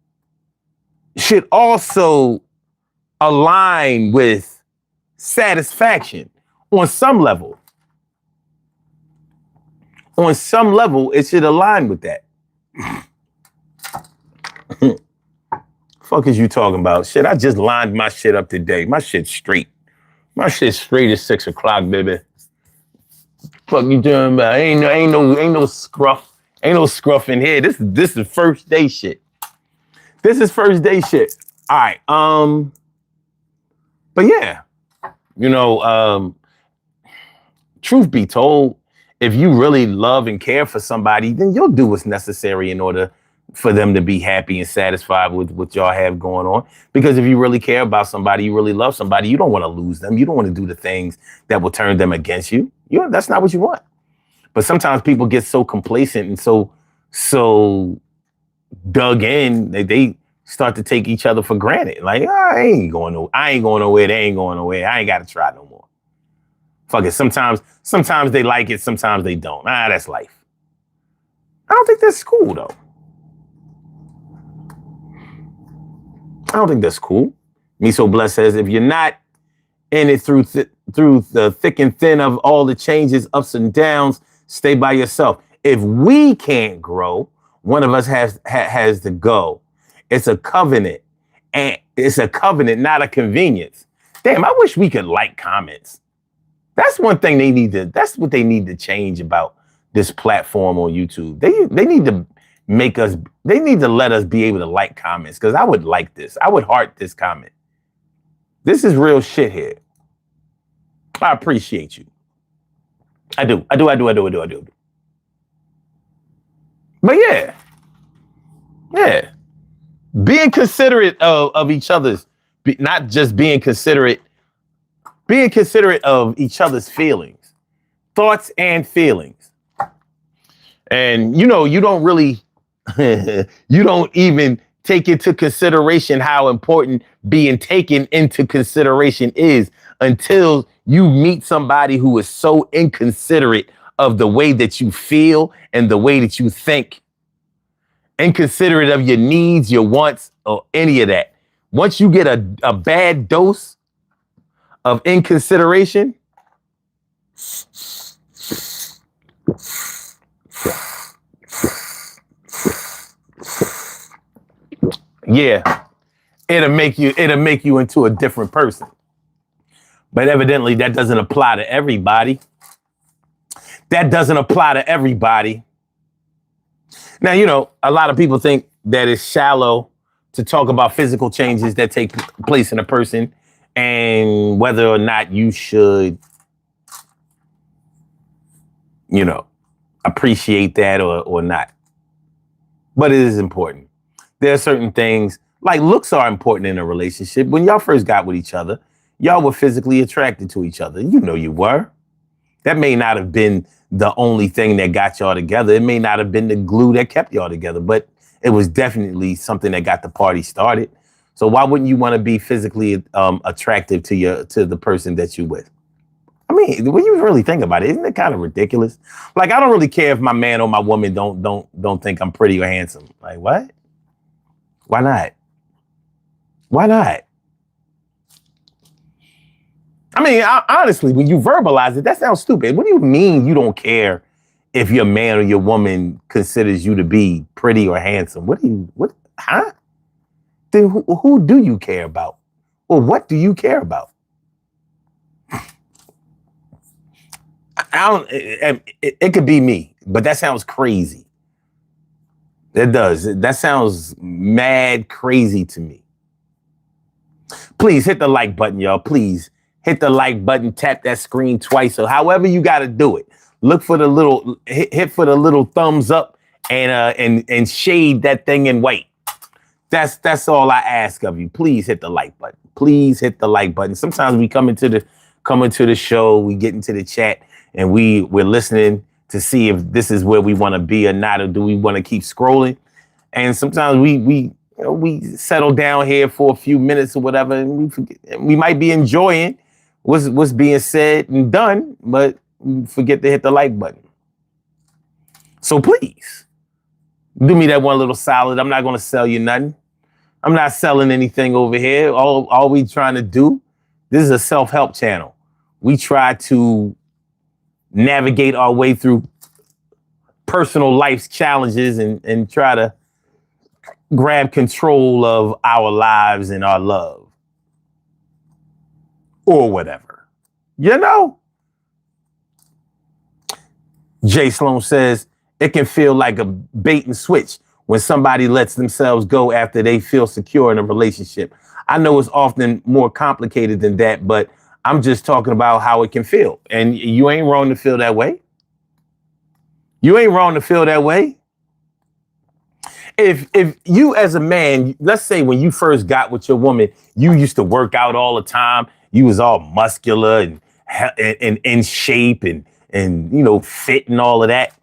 should also align with satisfaction on some level. On some level, it should align with that. Fuck is you talking about? Shit, I just lined my shit up today. My shit's straight. My shit's straight at 6 o'clock, baby. Fuck you doing about? Ain't no scruff. Ain't no scruff in here. This is first day shit. This is first day shit. All right. But yeah, truth be told, if you really love and care for somebody, then you'll do what's necessary in order for them to be happy and satisfied with what y'all have going on. Because if you really care about somebody, you really love somebody, you don't want to lose them. You don't want to do the things that will turn them against you. That's not what you want. But sometimes people get so complacent and so dug in that they start to take each other for granted. Like, I ain't going nowhere. They ain't going nowhere. I ain't got to try no more. Fuck it. Sometimes they like it. Sometimes they don't. That's life. I don't think that's cool, though. I don't think that's cool. Me So Blessed says, if you're not in it through the thick and thin of all the changes, ups and downs, stay by yourself. If we can't grow, one of us has to go. It's a covenant. And it's a covenant, not a convenience. Damn, I wish we could like comments. That's one thing that's what they need to change about this platform on YouTube. They need to they need to let us be able to like comments, because I would like this. I would heart this comment. This is real shit here. I appreciate you. I do. But yeah. Being considerate of each other's, not just being considerate of each other's feelings, thoughts and feelings. And you don't really, you don't even take into consideration how important being taken into consideration is until you meet somebody who is so inconsiderate of the way that you feel and the way that you think. Inconsiderate of your needs, your wants, or any of that. Once you get a bad dose of inconsideration, yeah, it'll make you into a different person. But evidently that doesn't apply to everybody. Now, a lot of people think that it's shallow to talk about physical changes that take place in a person and whether or not you should, appreciate that or not. But it is important. There are certain things, like looks are important in a relationship. When y'all first got with each other, y'all were physically attracted to each other. You were. That may not have been the only thing that got y'all together. It may not have been the glue that kept y'all together, but it was definitely something that got the party started. So why wouldn't you want to be physically attractive to the person that you're with? I mean, when you really think about it, isn't it kind of ridiculous? Like, I don't really care if my man or my woman don't think I'm pretty or handsome. Like, what? Why not? Why not? I mean, honestly, when you verbalize it, that sounds stupid. What do you mean you don't care if your man or your woman considers you to be pretty or handsome? Huh? Then who do you care about? Or what do you care about? It could be me, but that sounds crazy. It does. That sounds mad crazy to me. Please hit the like button, y'all. Please hit the like button, tap that screen twice. So however you got to do it, look for the little, hit for the little thumbs up and shade that thing in white. That's all I ask of you. Please hit the like button. Please hit the like button. Sometimes we come into the show, we get into the chat, and we're listening to see if this is where we want to be or not, or do we want to keep scrolling? And sometimes we settle down here for a few minutes or whatever, and we might be enjoying what's being said and done, but we forget to hit the like button. So please do me that one little solid. I'm not going to sell you nothing. I'm not selling anything over here. All we trying to do, this is a self-help channel. We try to navigate our way through personal life's challenges and try to grab control of our lives and our love. Or whatever. You know? Jay Sloan says, it can feel like a bait and switch when somebody lets themselves go after they feel secure in a relationship. I know it's often more complicated than that, but I'm just talking about how it can feel. And you ain't wrong to feel that way. You ain't wrong to feel that way. If you as a man, let's say when you first got with your woman, you used to work out all the time. You was all muscular and in shape and you know, fit and all of that.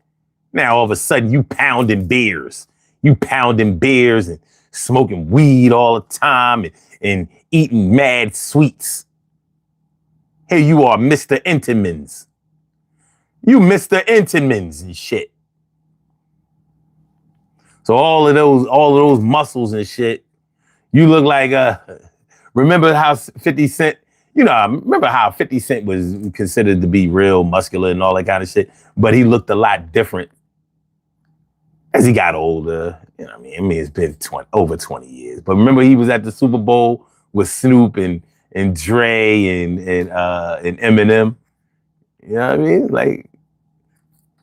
Now all of a sudden you pounding beers. You pounding beers and smoking weed all the time and eating mad sweets. Here you are, Mr. Entenmann's. You Mr. Entenmann's and shit. So all of those muscles and shit, you look like remember how 50 Cent, you know, remember how 50 Cent was considered to be real muscular and all that kind of shit, but he looked a lot different as he got older. You know what I mean? It's been over 20 years. But remember he was at the Super Bowl with Snoop and Dre and Eminem. You know what I mean?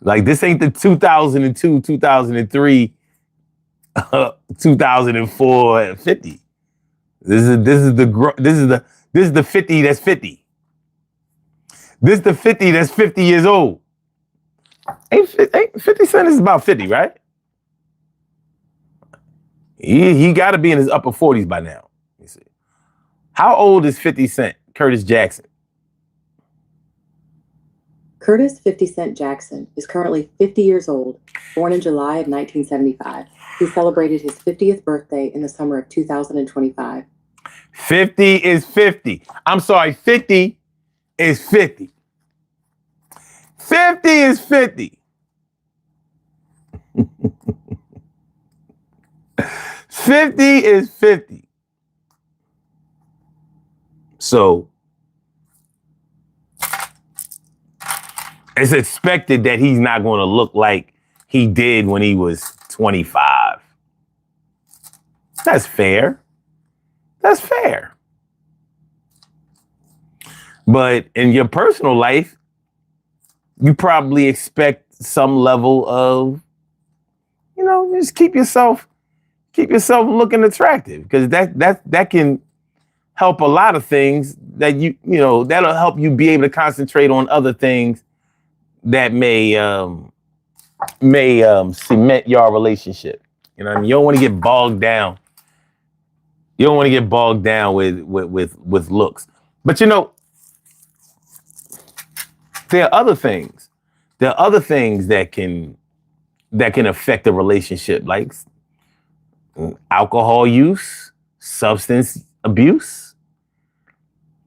Like this ain't the 2002, 2003, 2004 50. This is the 50 that's 50. This is the 50 that's 50 years old. Ain't 50 Cent is about 50, right? He got to be in his upper 40s by now. Let me see. How old is 50 Cent? Curtis Jackson. Curtis 50 Cent Jackson is currently 50 years old, born in July of 1975. He celebrated his 50th birthday in the summer of 2025. 50 is 50. I'm sorry, 50 is 50. 50 is 50. 50 is 50. So it's expected that he's not going to look like he did when he was 25. That's fair. That's fair. But in your personal life, you probably expect some level of, you know, just keep yourself looking attractive, because that can help a lot of things that you know, that'll help you be able to concentrate on other things that may cement your relationship. You know what I mean? You don't want to get bogged down. You don't want to get bogged down with looks. But you know, there are other things. There are other things that can affect a relationship, like alcohol use, substance abuse.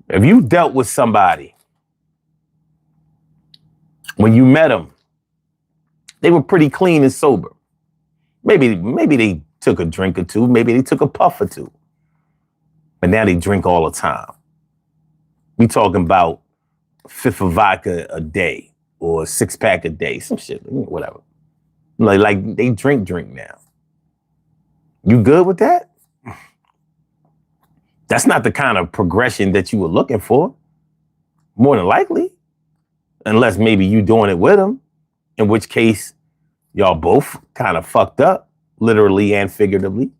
If you dealt with somebody when you met them, they were pretty clean and sober. Maybe they took a drink or two, maybe they took a puff or two, but now they drink all the time. We talking about a fifth of vodka a day or a 6-pack a day, some shit, whatever. Like they drink now. You good with that? That's not the kind of progression that you were looking for, more than likely, unless maybe you doing it with them, in which case y'all both kind of fucked up, literally and figuratively.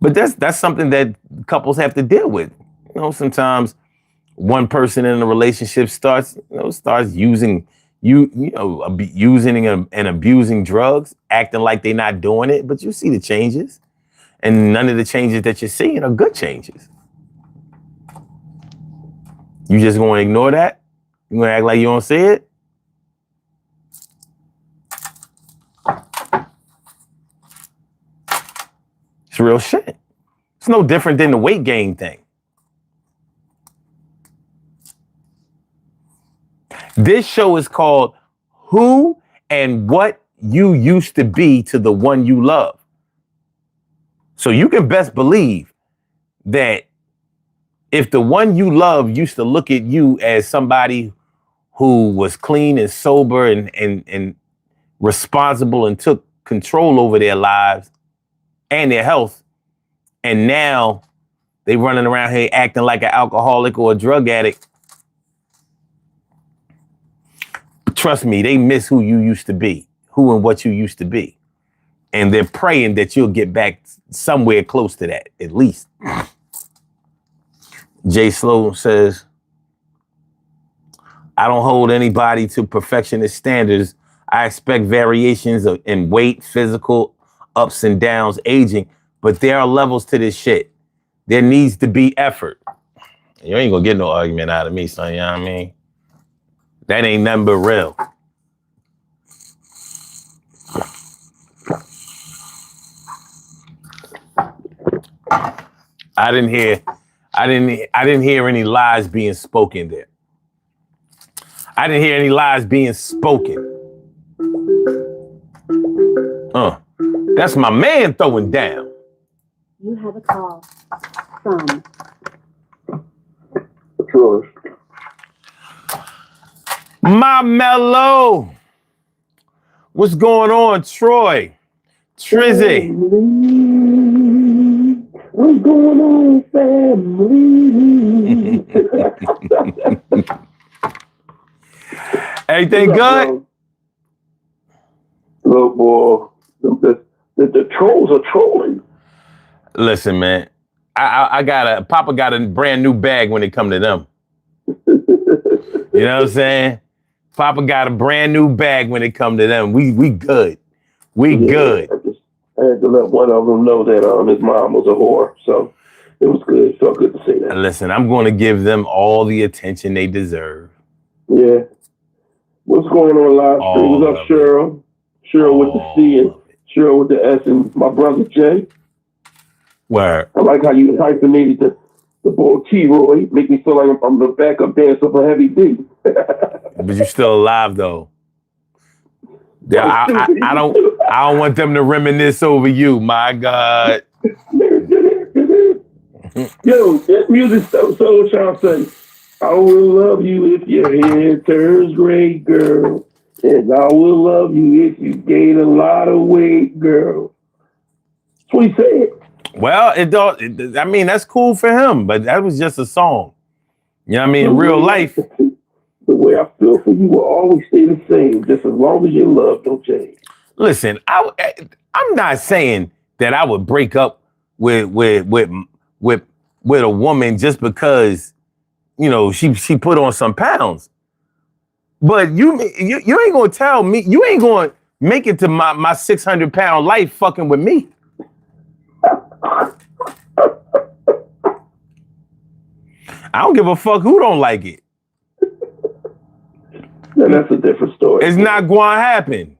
But that's something that couples have to deal with. You know, sometimes one person in a relationship starts using using and abusing drugs, acting like they're not doing it, but you see the changes. And none of the changes that you're seeing are good changes. You just gonna ignore that? You gonna act like you don't see it? It's real shit. It's no different than the weight gain thing. This show is called Who and What You Used to Be to the One You Love. So you can best believe that if the one you love used to look at you as somebody who was clean and sober and responsible and took control over their lives and their health, and now they running around here acting like an alcoholic or a drug addict, trust me, they miss who you used to be, who and what you used to be. And they're praying that you'll get back somewhere close to that, at least. Jay Slow says, I don't hold anybody to perfectionist standards. I expect variations in weight, physical ups and downs, aging, but there are levels to this shit. There needs to be effort. You ain't gonna get no argument out of me, son, you know what I mean? That ain't nothing but real. I didn't hear any lies being spoken there. I didn't hear any lies being spoken. That's my man throwing down. You have a call from Troy. My Mellow. What's going on, Troy? Trizzy. What's going on, family? Everything good? Look, boy, the trolls are trolling. Listen, man, Papa got a brand new bag when it come to them. You know what I'm saying? Papa got a brand new bag when it come to them. We good. We good. I had to let one of them know that his mom was a whore, so it was good. It felt good to say that. Listen, I'm going to give them all the attention they deserve. Yeah. What's going on live stream? What's up, Cheryl? Cheryl with the C and Cheryl with the S and my brother Jay. Word. I like how you hyphenated the boy T-Roy. Make me feel like I'm the backup dancer for Heavy D. But you're still alive, though. Yeah, I don't want them to reminisce over you. My God. Yo, that music so trying to say, I will love you if your hair turns gray, girl. And I will love you if you gain a lot of weight, girl. That's what he said. Well, I mean, that's cool for him, but that was just a song. You know what I mean? In real life. The way I feel for you will always stay the same, just as long as your love don't change. Listen, I'm not saying that I would break up with a woman just because, you know, she put on some pounds. But you ain't gonna tell me, you ain't gonna make it to my 600-pound life fucking with me. I don't give a fuck who don't like it. Then that's a different story. It's not going to happen.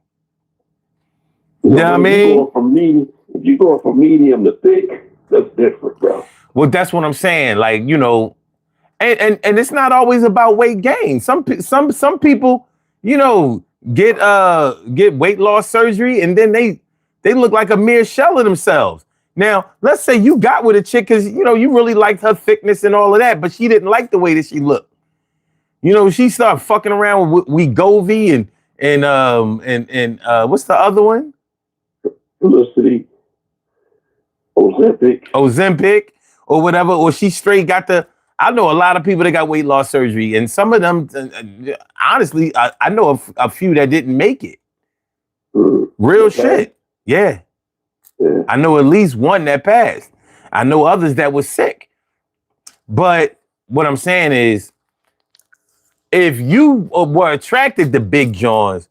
You know what I mean? If you're going from medium to thick, that's different, bro. Well, that's what I'm saying. Like, you know, and it's not always about weight gain. Some people, you know, get weight loss surgery and then they look like a mere shell of themselves. Now, let's say you got with a chick because, you know, you really liked her thickness and all of that, but she didn't like the way that she looked. You know, she started fucking around with Wegovy and what's the other one? Felicity. Ozempic or whatever. Or she straight got I know a lot of people that got weight loss surgery, and some of them, honestly, I know a few that didn't make it. Real shit. Yeah. I know at least one that passed. I know others that were sick. But what I'm saying is, if you were attracted to big Johns,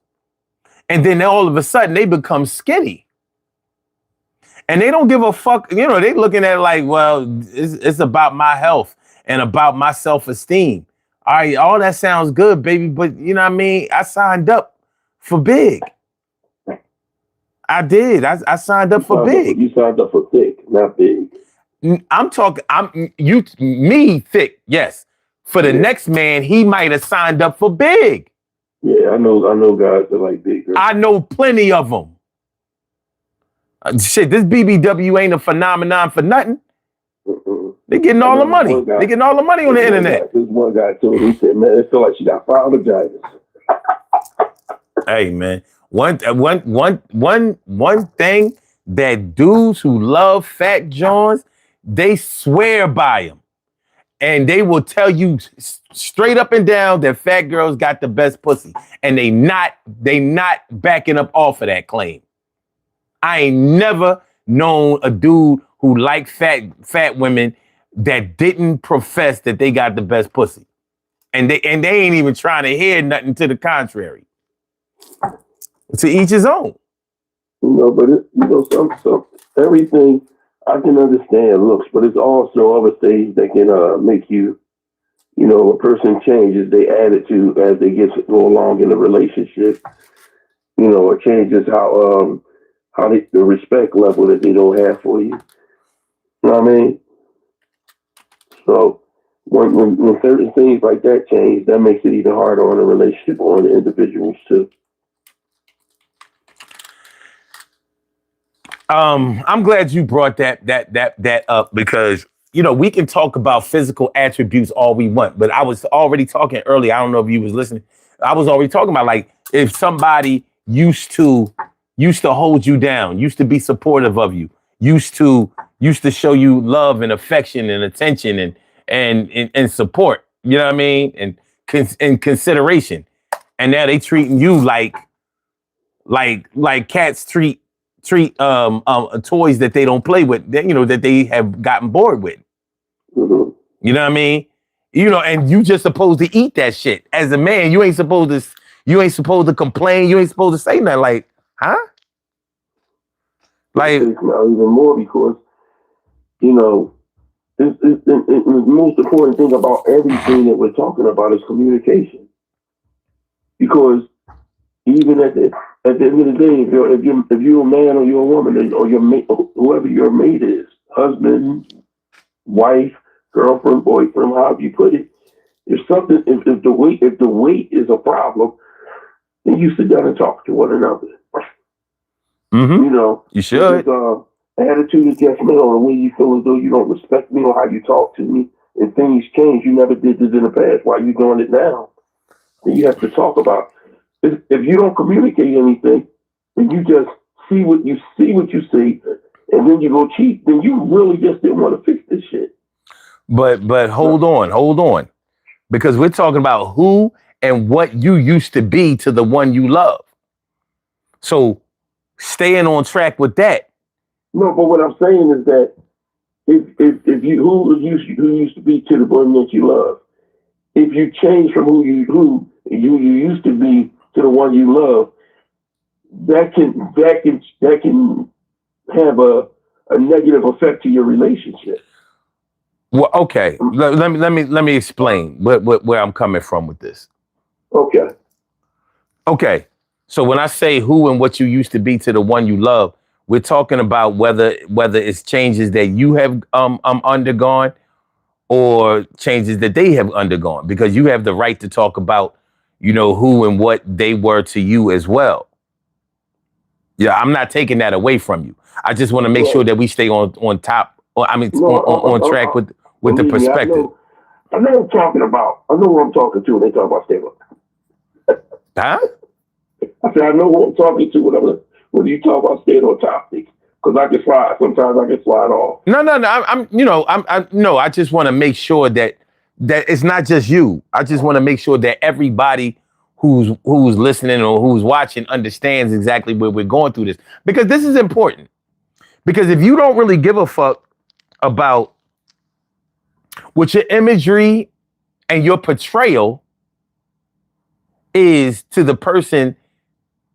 and then all of a sudden they become skinny, and they don't give a fuck, you know, they looking at it like, well, it's about my health and about my self-esteem. All right, all that sounds good, baby, but you know what I mean? I signed up for big. I did. I signed up for big. You signed up for thick, not big. I'm talking, me thick, yes. For the next man, he might have signed up for big. Yeah, I know guys that like big girls. I know plenty of them. Shit, this BBW ain't a phenomenon for nothing. Mm-mm. They getting all the This money. one guy- They getting all the money on the internet. This one guy told me, he said, man, it feel like she got 5 vaginas. Hey man, one thing that dudes who love Fat Johns, they swear by him, and they will tell you straight up and down that fat girls got the best pussy, and they not backing up off of that claim. I ain't never known a dude who liked fat women that didn't profess that they got the best pussy, and they ain't even trying to hear nothing to the contrary. To each his own. You know, but some everything I can understand looks, but it's also other things that can make you, a person changes their attitude as they go along in a relationship. It changes how the respect level that they don't have for you. You know what I mean? So when certain things like that change, that makes it even harder on the relationship or on the individuals too. I'm glad you brought that up because we can talk about physical attributes all we want, but I was already talking earlier. I don't know if you was listening. I was already talking about like if somebody used to hold you down, used to be supportive of you, used to show you love and affection and attention and support. You know what I mean? And consideration, and now they treating you like cats treat toys that they don't play with, that they have gotten bored with. Mm-hmm. You know what I mean? And you just supposed to eat that shit. As a man, you ain't supposed to complain. You ain't supposed to say nothing like, huh? Like, It's now even more because, the most important thing about everything that we're talking about is communication. Because even at the end of the day, if you're a man or you're a woman or your mate, whoever your mate is, husband, wife, girlfriend, boyfriend, however you put it, if the weight is a problem, then you sit down and talk to one another. you should. Attitude is judgmental, the way you feel as though you don't respect me or how you talk to me, and things change. You never did this in the past. Why are you doing it now? And you have to talk about. If you don't communicate anything, and you just see what you see, and then you go cheat, then you really just didn't want to fix this shit. But hold on, because we're talking about who and what you used to be to the one you love. So staying on track with that. No, but what I'm saying is that if you who used to be to the one that you love, if you change from who you used to be to the one you love, that can have a negative effect to your relationship. Well, okay. Let me explain where I'm coming from with this. Okay. So when I say who and what you used to be to the one you love, we're talking about whether it's changes that you have undergone or changes that they have undergone, because you have the right to talk about, who and what they were to you as well. Yeah, I'm not taking that away from you. I just want to make sure that we stay on top. On track with the perspective. I know what I'm talking about. I know what I'm talking to when they talk about stable. Huh? I said I know what I'm talking to when you talk about staying on topic. Because I can slide. Sometimes I can slide off. No. I just want to make sure that it's not just you. I just want to make sure that everybody who's listening or who's watching understands exactly where we're going through this, because this is important. Because if you don't really give a fuck about what your imagery and your portrayal is to the person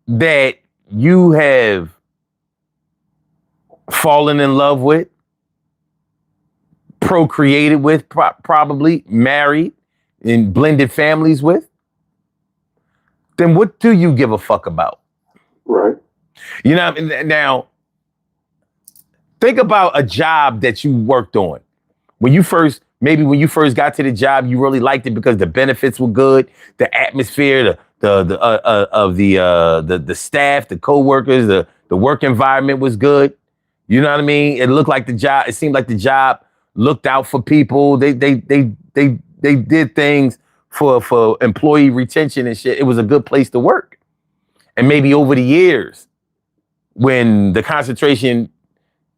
that you have fallen in love with, procreated with, probably married and blended families with, then what do you give a fuck about? Right. Now, think about a job that you worked on. When you first got to the job, you really liked it because the benefits were good, the atmosphere, the staff, the coworkers, the work environment was good. You know what I mean? It looked like the job. It seemed like the job looked out for people. They did things for employee retention and shit. It was a good place to work. And maybe over the years, when the concentration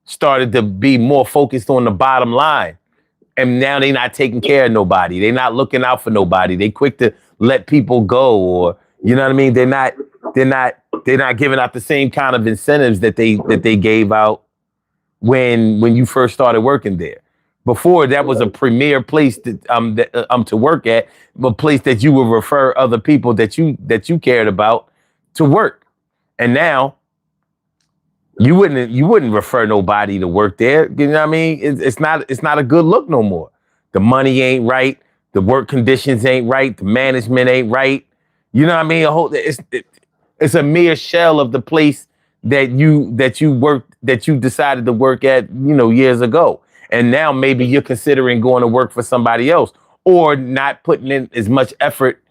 started to be more focused on the bottom line, and now they're not taking care of nobody. They're not looking out for nobody. They quick to let people go, or you know what I mean? They're not giving out the same kind of incentives that they gave out when you first started working there. Before, that was a premier place to work at, a place that you would refer other people that you cared about to work. And now you wouldn't refer nobody to work there. You know what I mean? It's not a good look no more. The money ain't right. The work conditions ain't right. The management ain't right. You know what I mean? It's a mere shell of the place that you decided to work at, years ago. And now maybe you're considering going to work for somebody else, or not putting in as much effort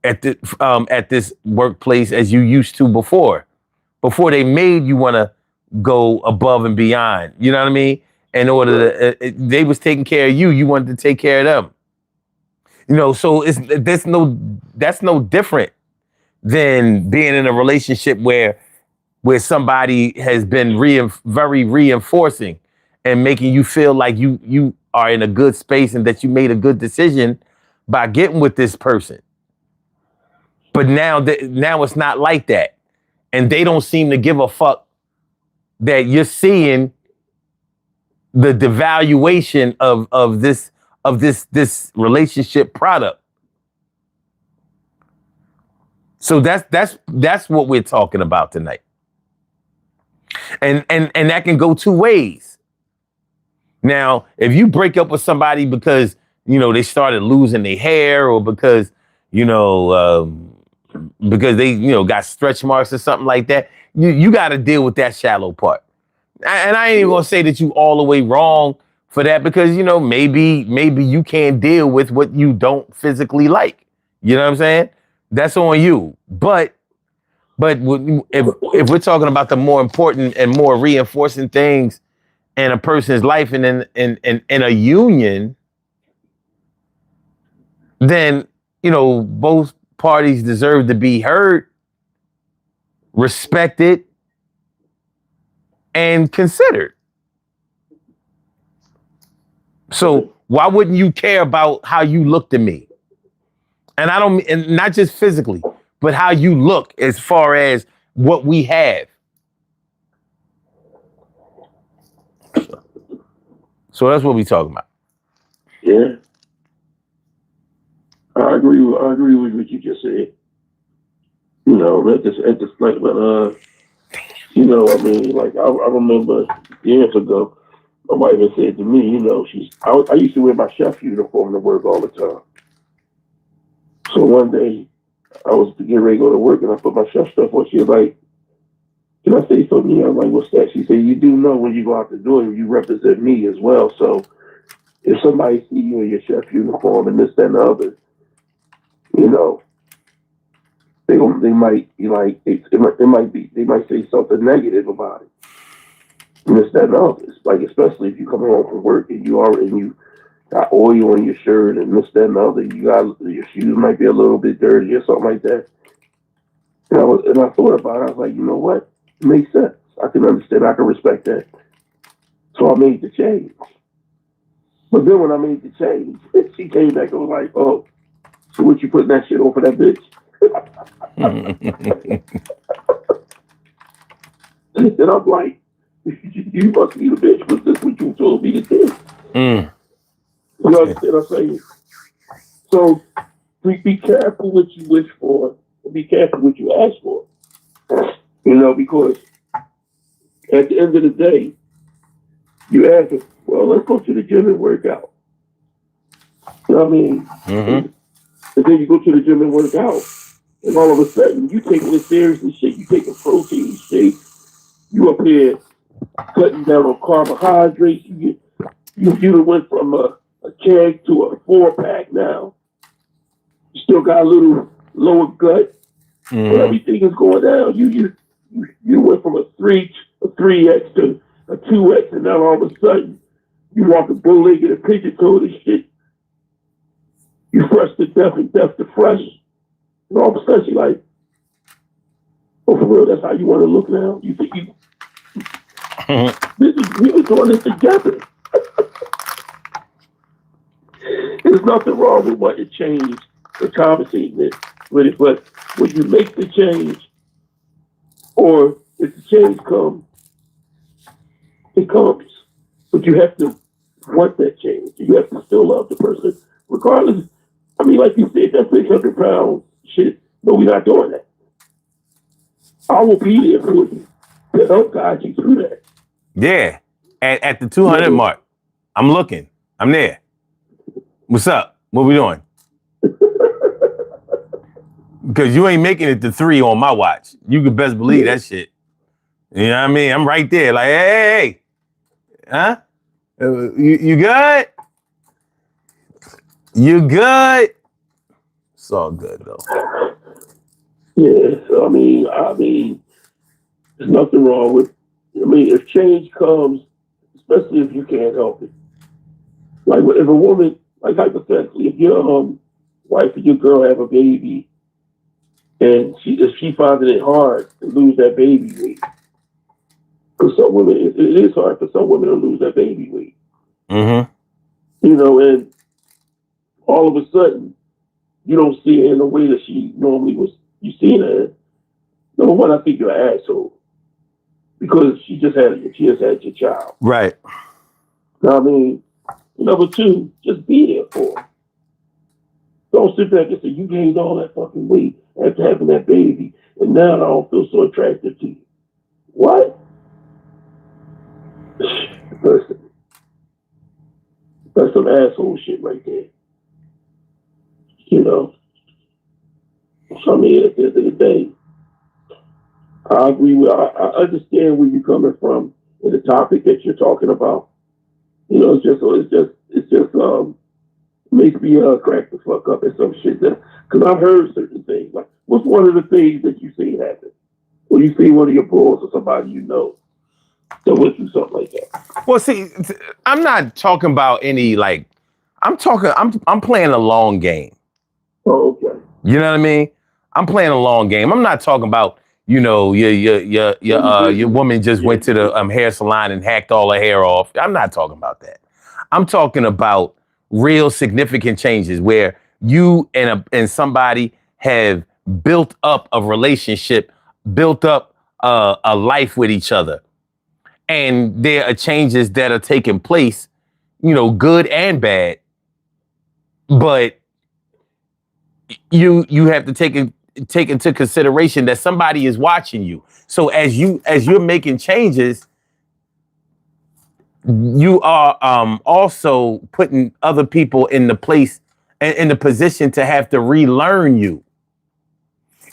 at this workplace as you used to before. Before they made you want to go above and beyond. You know what I mean? In order to, they was taking care of you, you wanted to take care of them. So that's no different than being in a relationship where somebody has been very reinforcing and making you feel like you are in a good space and that you made a good decision by getting with this person. But now it's not like that. And they don't seem to give a fuck that you're seeing the devaluation of this relationship product. So that's what we're talking about tonight. And that can go two ways. Now, if you break up with somebody because, they started losing their hair, or because, because they, got stretch marks or something like that, you got to deal with that shallow part. And I ain't even gonna say that you all the way wrong for that, because, maybe you can't deal with what you don't physically like. You know what I'm saying? That's on you. But if we're talking about the more important and more reinforcing things in a person's life and in a union, then, both parties deserve to be heard, respected, and considered. So why wouldn't you care about how you look to me? And not just physically, but how you look as far as what we have. So that's what we talking about. Yeah. I agree with what you just said. I remember years ago, my wife had said to me, I used to wear my chef uniform to work all the time. So one day, I was getting ready to go to work, and I put my chef stuff on. She was like, "Can I say something?" I was like, "What's that?" She said, "You do know when you go out the door, you represent me as well. So if somebody see you in your chef uniform and this, that, and the other, they might be like, they might say something negative about it. And this, that, and the other. Like, especially if you come home from work and you got oil on your shirt and this, that, and the other. Your shoes might be a little bit dirty or something like that." And I thought about it. I was like, you know what? It makes sense. I can understand. I can respect that. So I made the change. But then when I made the change, she came back and was like, "Oh, so what, you putting that shit on for that bitch?" And I'm like, "You must be the bitch, because this is what you told me to do." You understand what I'm saying? So be careful what you wish for, and be careful what you ask for. Because at the end of the day, you ask, "Well, let's go to the gym and work out." You know what I mean? Mm-hmm. And then you go to the gym and work out, and all of a sudden you taking it seriously, shit. You taking protein shake. You up here cutting down on carbohydrates. You went from a keg to a 4-pack now. You still got a little lower gut. Mm-hmm. But everything is going down. You went from a 3X to a 2X, and now all of a sudden you walking bow-legged and pigeon-toed and shit. You fresh to death and death to fresh. And all of a sudden, she like, oh, for real, that's how you want to look now? You think you... we were doing this together. There's nothing wrong with wanting to change or conversating it with it, but when you make the change, or if the change comes, it comes. But you have to want that change. You have to still love the person, regardless. I mean, like you said, that 600 pounds shit, no, we're not doing that. I will be there for you to help guide you through that. Yeah. At the 200 mark, I'm looking. I'm there. What's up? What we doing? Because you ain't making it to 3 on my watch. You could best believe that shit. You know what I mean? I'm right there. Like, hey. Huh? You good? You good? It's all good, though. Yeah, so I mean, there's nothing wrong with, if change comes, especially if you can't help it. Like, if a woman, like hypothetically, if your wife and your girl have a baby, and if she finds it hard to lose that baby weight, because some women, it is hard for some women to lose that baby weight. Mm-hmm. And all of a sudden, you don't see her in the way that she normally was. You seen her. Number one, I think you're an asshole because she just had your child. Right. I mean, number two, just be there for her. Don't sit back and say you gained all that fucking weight after having that baby, and now I don't feel so attracted to you. What? Listen, that's some asshole shit right there. So, I mean, at the end of the day, I agree with. I understand where you're coming from in the topic that you're talking about. It's just makes me crack the fuck up at some shit that, because I've heard certain things. Like, what's one of the things that you see happen? When you see one of your bros or somebody that went through something like that. Well, see, I'm not talking about any I'm playing a long game. Oh, okay. You know what I mean? I'm playing a long game. I'm not talking about, your woman just went to the hair salon and hacked all her hair off. I'm not talking about that. I'm talking about real significant changes where you and somebody have built up a relationship, built up a life with each other. And there are changes that are taking place, good and bad. But you have to take into consideration that somebody is watching you. So as you're making changes, you are also putting other people in the place and in the position to have to relearn you.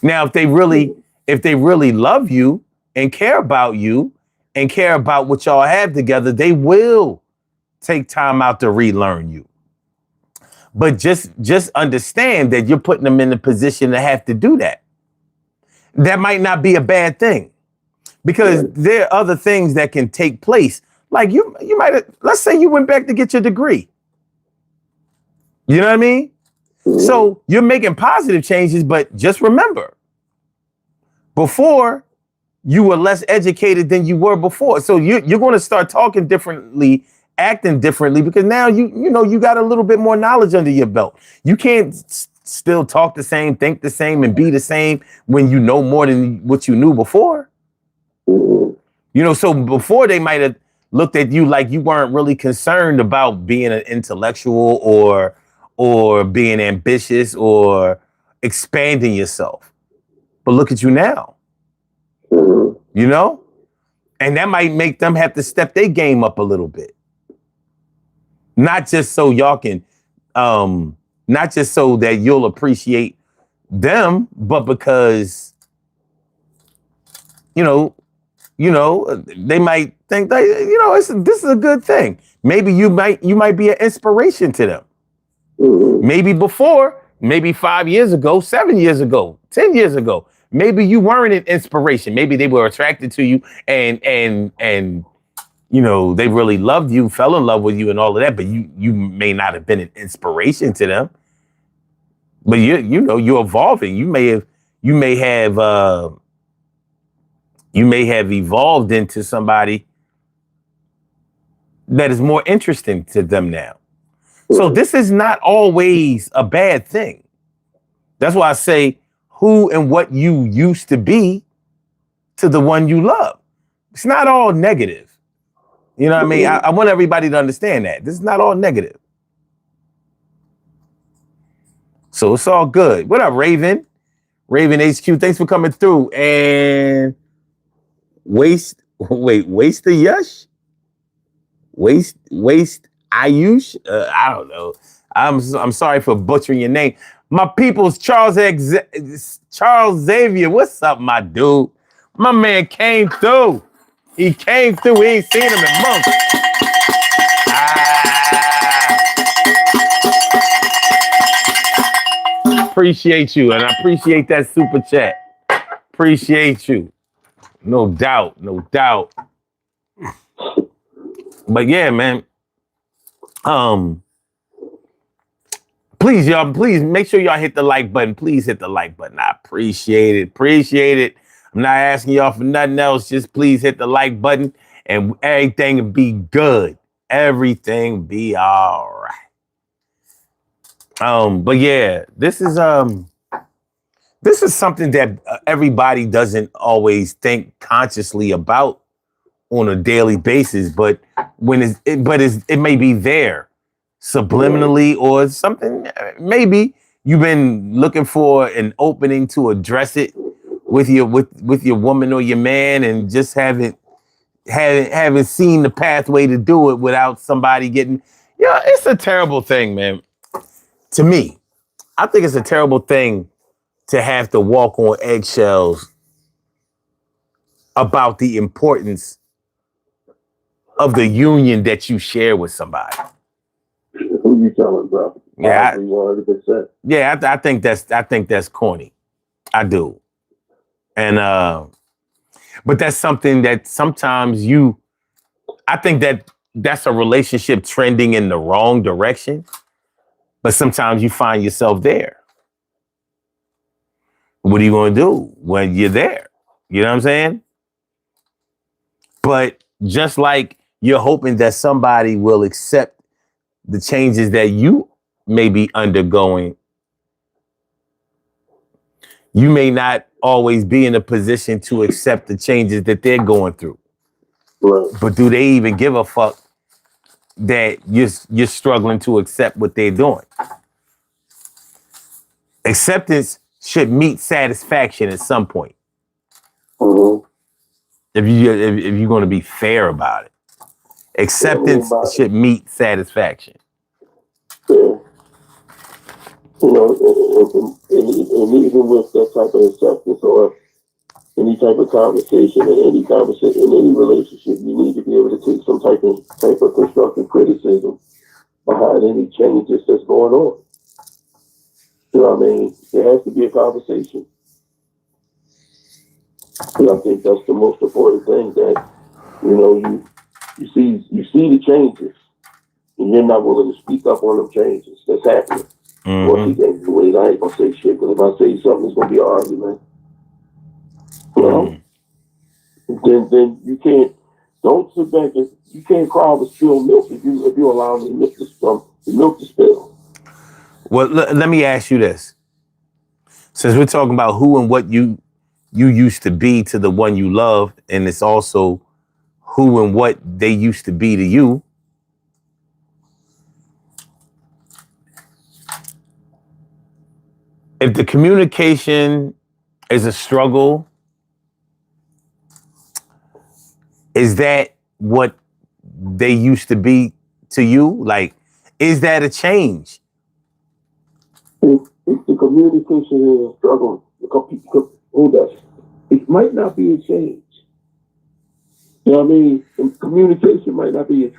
Now, if they really love you and care about you and care about what y'all have together, they will take time out to relearn you. But just understand that you're putting them in the position to have to do that. That might not be a bad thing, because there are other things that can take place. Like you might have, let's say you went back to get your degree. You know what I mean? So you're making positive changes, but just remember, before you were less educated than you were before. So you're going to start talking differently, acting differently, because now you got a little bit more knowledge under your belt. You can't still talk the same, think the same, and be the same when you know more than what you knew before. So before they might have looked at you like you weren't really concerned about being an intellectual or being ambitious or expanding yourself. But look at you now. And that might make them have to step their game up a little bit. Not just so y'all can, not just so that you'll appreciate them, but because, they might think that, this is a good thing. Maybe you might be an inspiration to them. Maybe before, maybe 5 years ago, 7 years ago, 10 years ago, maybe you weren't an inspiration. Maybe they were attracted to you and you know, they really loved you, fell in love with you and all of that, but you may not have been an inspiration to them. But you know, you're evolving. You may have evolved into somebody that is more interesting to them now. So this is not always a bad thing. That's why I say who and what you used to be to the one you love. It's not all negative. You know what I mean? I want everybody to understand that. This is not all negative. So it's all good. What up, Raven? Raven HQ, thanks for coming through. And waste the Yush? Waste Ayush? I don't know. I'm sorry for butchering your name. My people's Charles Xavier. What's up, my dude? My man came through. He came through. We ain't seen him in months. Appreciate you, and I appreciate that super chat. Appreciate you. No doubt, no doubt. But yeah, man. Please, y'all, please make sure y'all hit the like button. Please hit the like button. I appreciate it. Appreciate it. I'm not asking y'all for nothing else. Just please hit the like button and everything will be good. Everything be all right. But yeah, this is something that everybody doesn't always think consciously about on a daily basis, but it may be there subliminally or something. Maybe you've been looking for an opening to address it with your woman or your man, and just haven't seen the pathway to do it without somebody getting. Yeah, it's a terrible thing, man. To me, I think it's a terrible thing to have to walk on eggshells about the importance of the union that you share with somebody. Who you telling, bro? Yeah, 100%. Yeah, I think that's corny. I do, and but that's something that sometimes I think that's a relationship trending in the wrong direction, but sometimes you find yourself there. What are you going to do when you're there? You know what I'm saying? But just like you're hoping that somebody will accept the changes that you may be undergoing, you may not always be in a position to accept the changes that they're going through. Right. But do they even give a fuck that you're struggling to accept what they're doing? Acceptance should meet satisfaction at some point. Mm-hmm. If you're going to be fair about it, acceptance should meet satisfaction. Yeah. You know, and even with that type of acceptance or any type of conversation in any relationship, you need to be able to take some type of constructive criticism behind any changes that's going on. You know what I mean? There has to be a conversation. And I think that's the most important thing, that, you know, you see the changes and you're not willing to speak up on them changes that's happening. Mm-hmm. Or if you can't do it, I ain't gonna say shit, because if I say something, it's gonna be an argument. You know? Then you don't sit back and you can't cry over spilled milk if you allow the milk to spill. Well, let me ask you this. Since we're talking about who and what you used to be to the one you love, and it's also who and what they used to be to you, if the communication is a struggle, is that what they used to be to you? Like, is that a change? If the communication is a struggle, hold up. It might not be a change. You know what I mean? And communication might not be a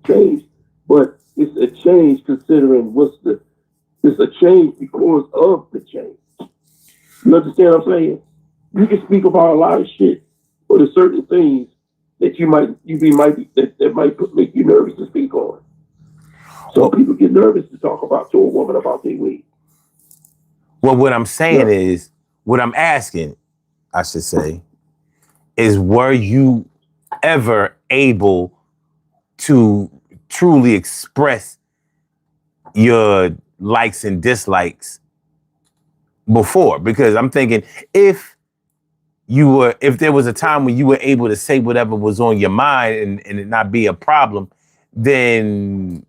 change, but it's a change considering it's a change because of the change. You understand what I'm saying? You can speak about a lot of shit, but there's certain things that that might make you nervous to speak on. Some Well, people get nervous to talk about to a woman about their weight. well, what I'm saying Yeah. is, what I'm asking, I should say, is were you ever able to truly express your likes and dislikes before? Because I'm thinking if there was a time when you were able to say whatever was on your mind and it not be a problem, then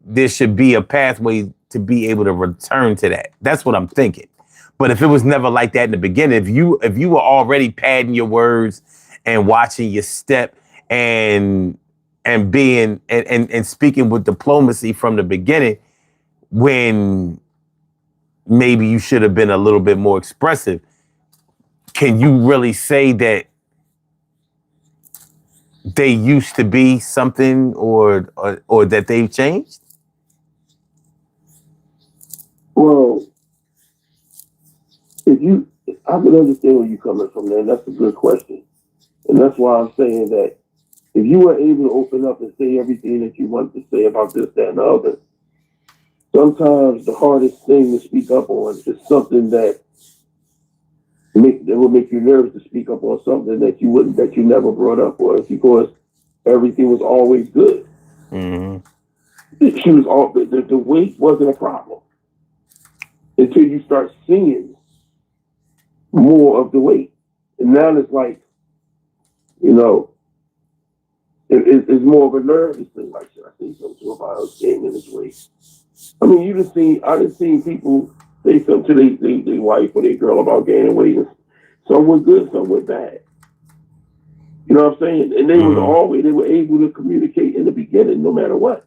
there should be a pathway to be able to return to that. That's what I'm thinking. But if it was never like that in the beginning, if you were already padding your words and watching your step and being and speaking with diplomacy from the beginning, when maybe you should have been a little bit more expressive, can you really say that they used to be something or that they've changed? Well, I can understand where you're coming from there. That's a good question. And that's why I'm saying that if you were able to open up and say everything that you want to say about this, that, and the other, sometimes the hardest thing to speak up on is something that will make you nervous to speak up on something that you never brought up, or because everything was always good. Mm-hmm. The weight wasn't a problem until you start seeing more of the weight, and now it's like, it's more of a nervous thing. Like, should I say something about us gaining this weight? I mean, I done seen people say something to their wife or their girl about gaining weight. And some were good, some were bad. You know what I'm saying? And they were able to communicate in the beginning, no matter what.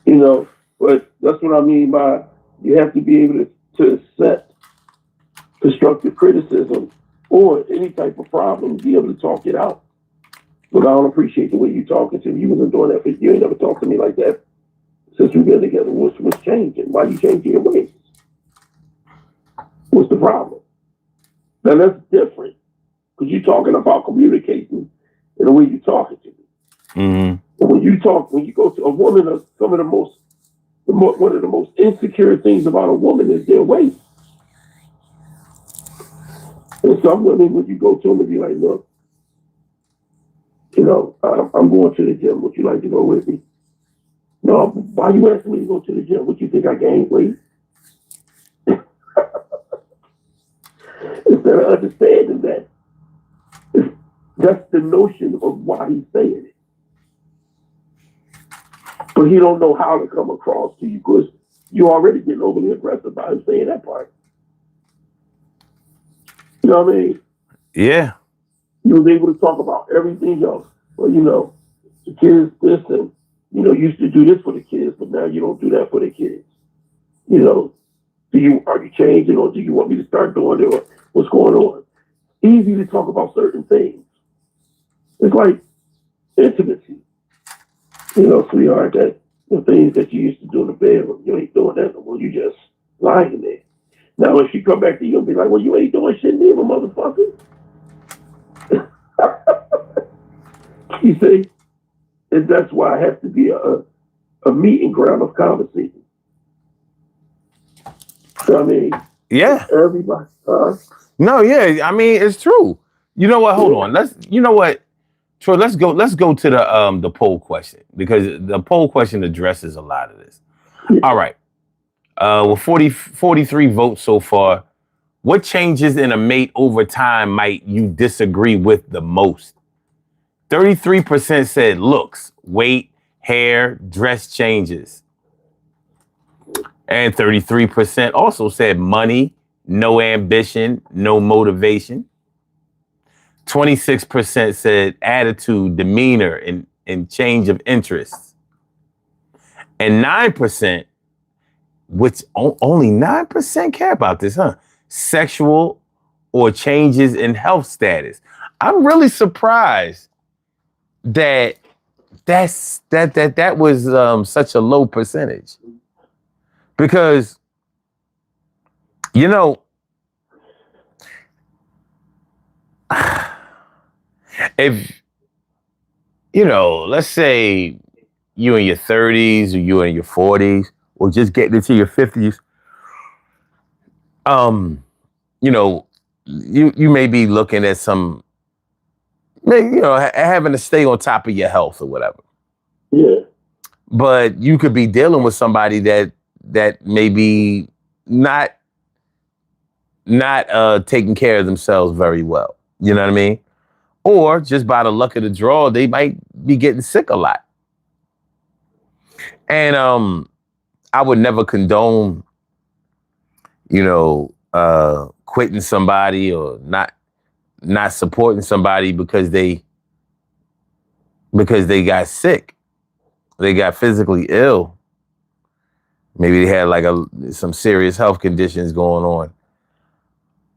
But that's what I mean by you have to be able to accept constructive criticism or any type of problem, be able to talk it out. But I don't appreciate the way you're talking to me. You wasn't doing that, but you ain't never talked to me like that since we've been together. What's changing? Why you changing your ways? What's the problem? Now that's different because you're talking about communicating in the way you're talking to me. Mm-hmm. But when you go to a woman, one of the most insecure things about a woman is their weight. And some women, when you go to them and be like, look, I'm going to the gym. Would you like to go with me? No, why you asking me to go to the gym? What you think I gained weight? Instead of understanding that, that's the notion of why he's saying it. But he don't know how to come across to you because you already getting overly aggressive by him saying that part. You know what I mean? Yeah. You was able to talk about everything else. Well, the kids, this and, you used to do this for the kids, but now you don't do that for the kids. Are you changing or do you want me to start doing it or what's going on? Easy to talk about certain things. It's like intimacy. Sweetheart, that the things that you used to do in the bedroom, you ain't doing that no more. You just lying there. Now, if she come back to you and be like, well, you ain't doing shit neither, motherfucker. You see? And that's why it has to be a meeting ground of conversation. So, I mean, Yeah. everybody. No, yeah. I mean, it's true. You know what? Hold on. Troy, let's go to the poll question because the poll question addresses a lot of this. Yeah. All right. With 43 votes so far, what changes in a mate over time might you disagree with the most? 33% said looks, weight, hair, dress changes. And 33% also said money, no ambition, no motivation. 26% said attitude, demeanor, and change of interests. And 9%, which only 9% care about this, sexual or changes in health status. I'm really surprised that was such a low percentage. Because, if let's say you in your 30s or you in your 40s or just getting into your 50s, you know, you may be looking at some, having to stay on top of your health or whatever. Yeah. But you could be dealing with somebody that may be not taking care of themselves very well. You know what I mean? Or just by the luck of the draw, they might be getting sick a lot. And I would never condone, quitting somebody or not supporting somebody because they got sick. They got physically ill. Maybe they had like some serious health conditions going on.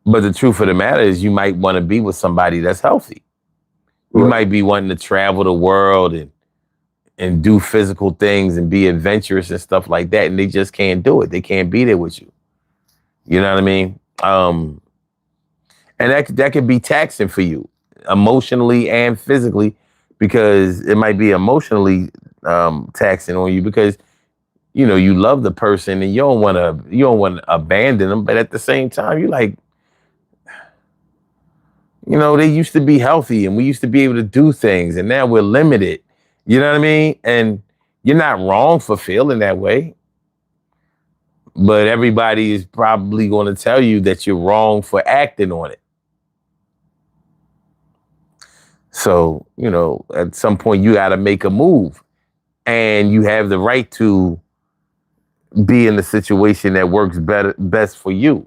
But the truth of the matter is you might want to be with somebody that's healthy. You might be wanting to travel the world and do physical things and be adventurous and stuff like that. And they just can't do it. They can't be there with you. You know what I mean? And that could be taxing for you emotionally and physically, because it might be emotionally taxing on you because, you love the person and you don't want to abandon them. But at the same time, you're like, they used to be healthy and we used to be able to do things and now we're limited. You know what I mean? And you're not wrong for feeling that way. But everybody is probably going to tell you that you're wrong for acting on it. So, at some point you got to make a move and you have the right to be in the situation that works best for you.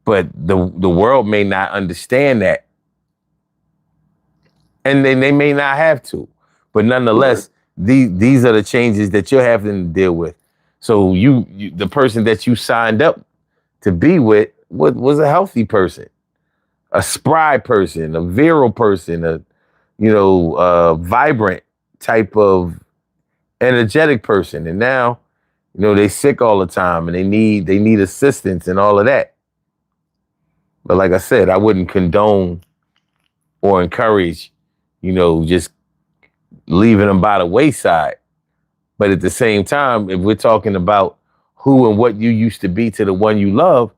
But the world may not understand that. And they may not have to. But nonetheless, these are the changes that you're having to deal with. So you the person that you signed up to be with was a healthy person, a spry person, a virile person, a vibrant type of energetic person. And now, they sick all the time and they need assistance and all of that. But like I said, I wouldn't condone or encourage, just leaving them by the wayside. But at the same time, if we're talking about who and what you used to be to the one you love,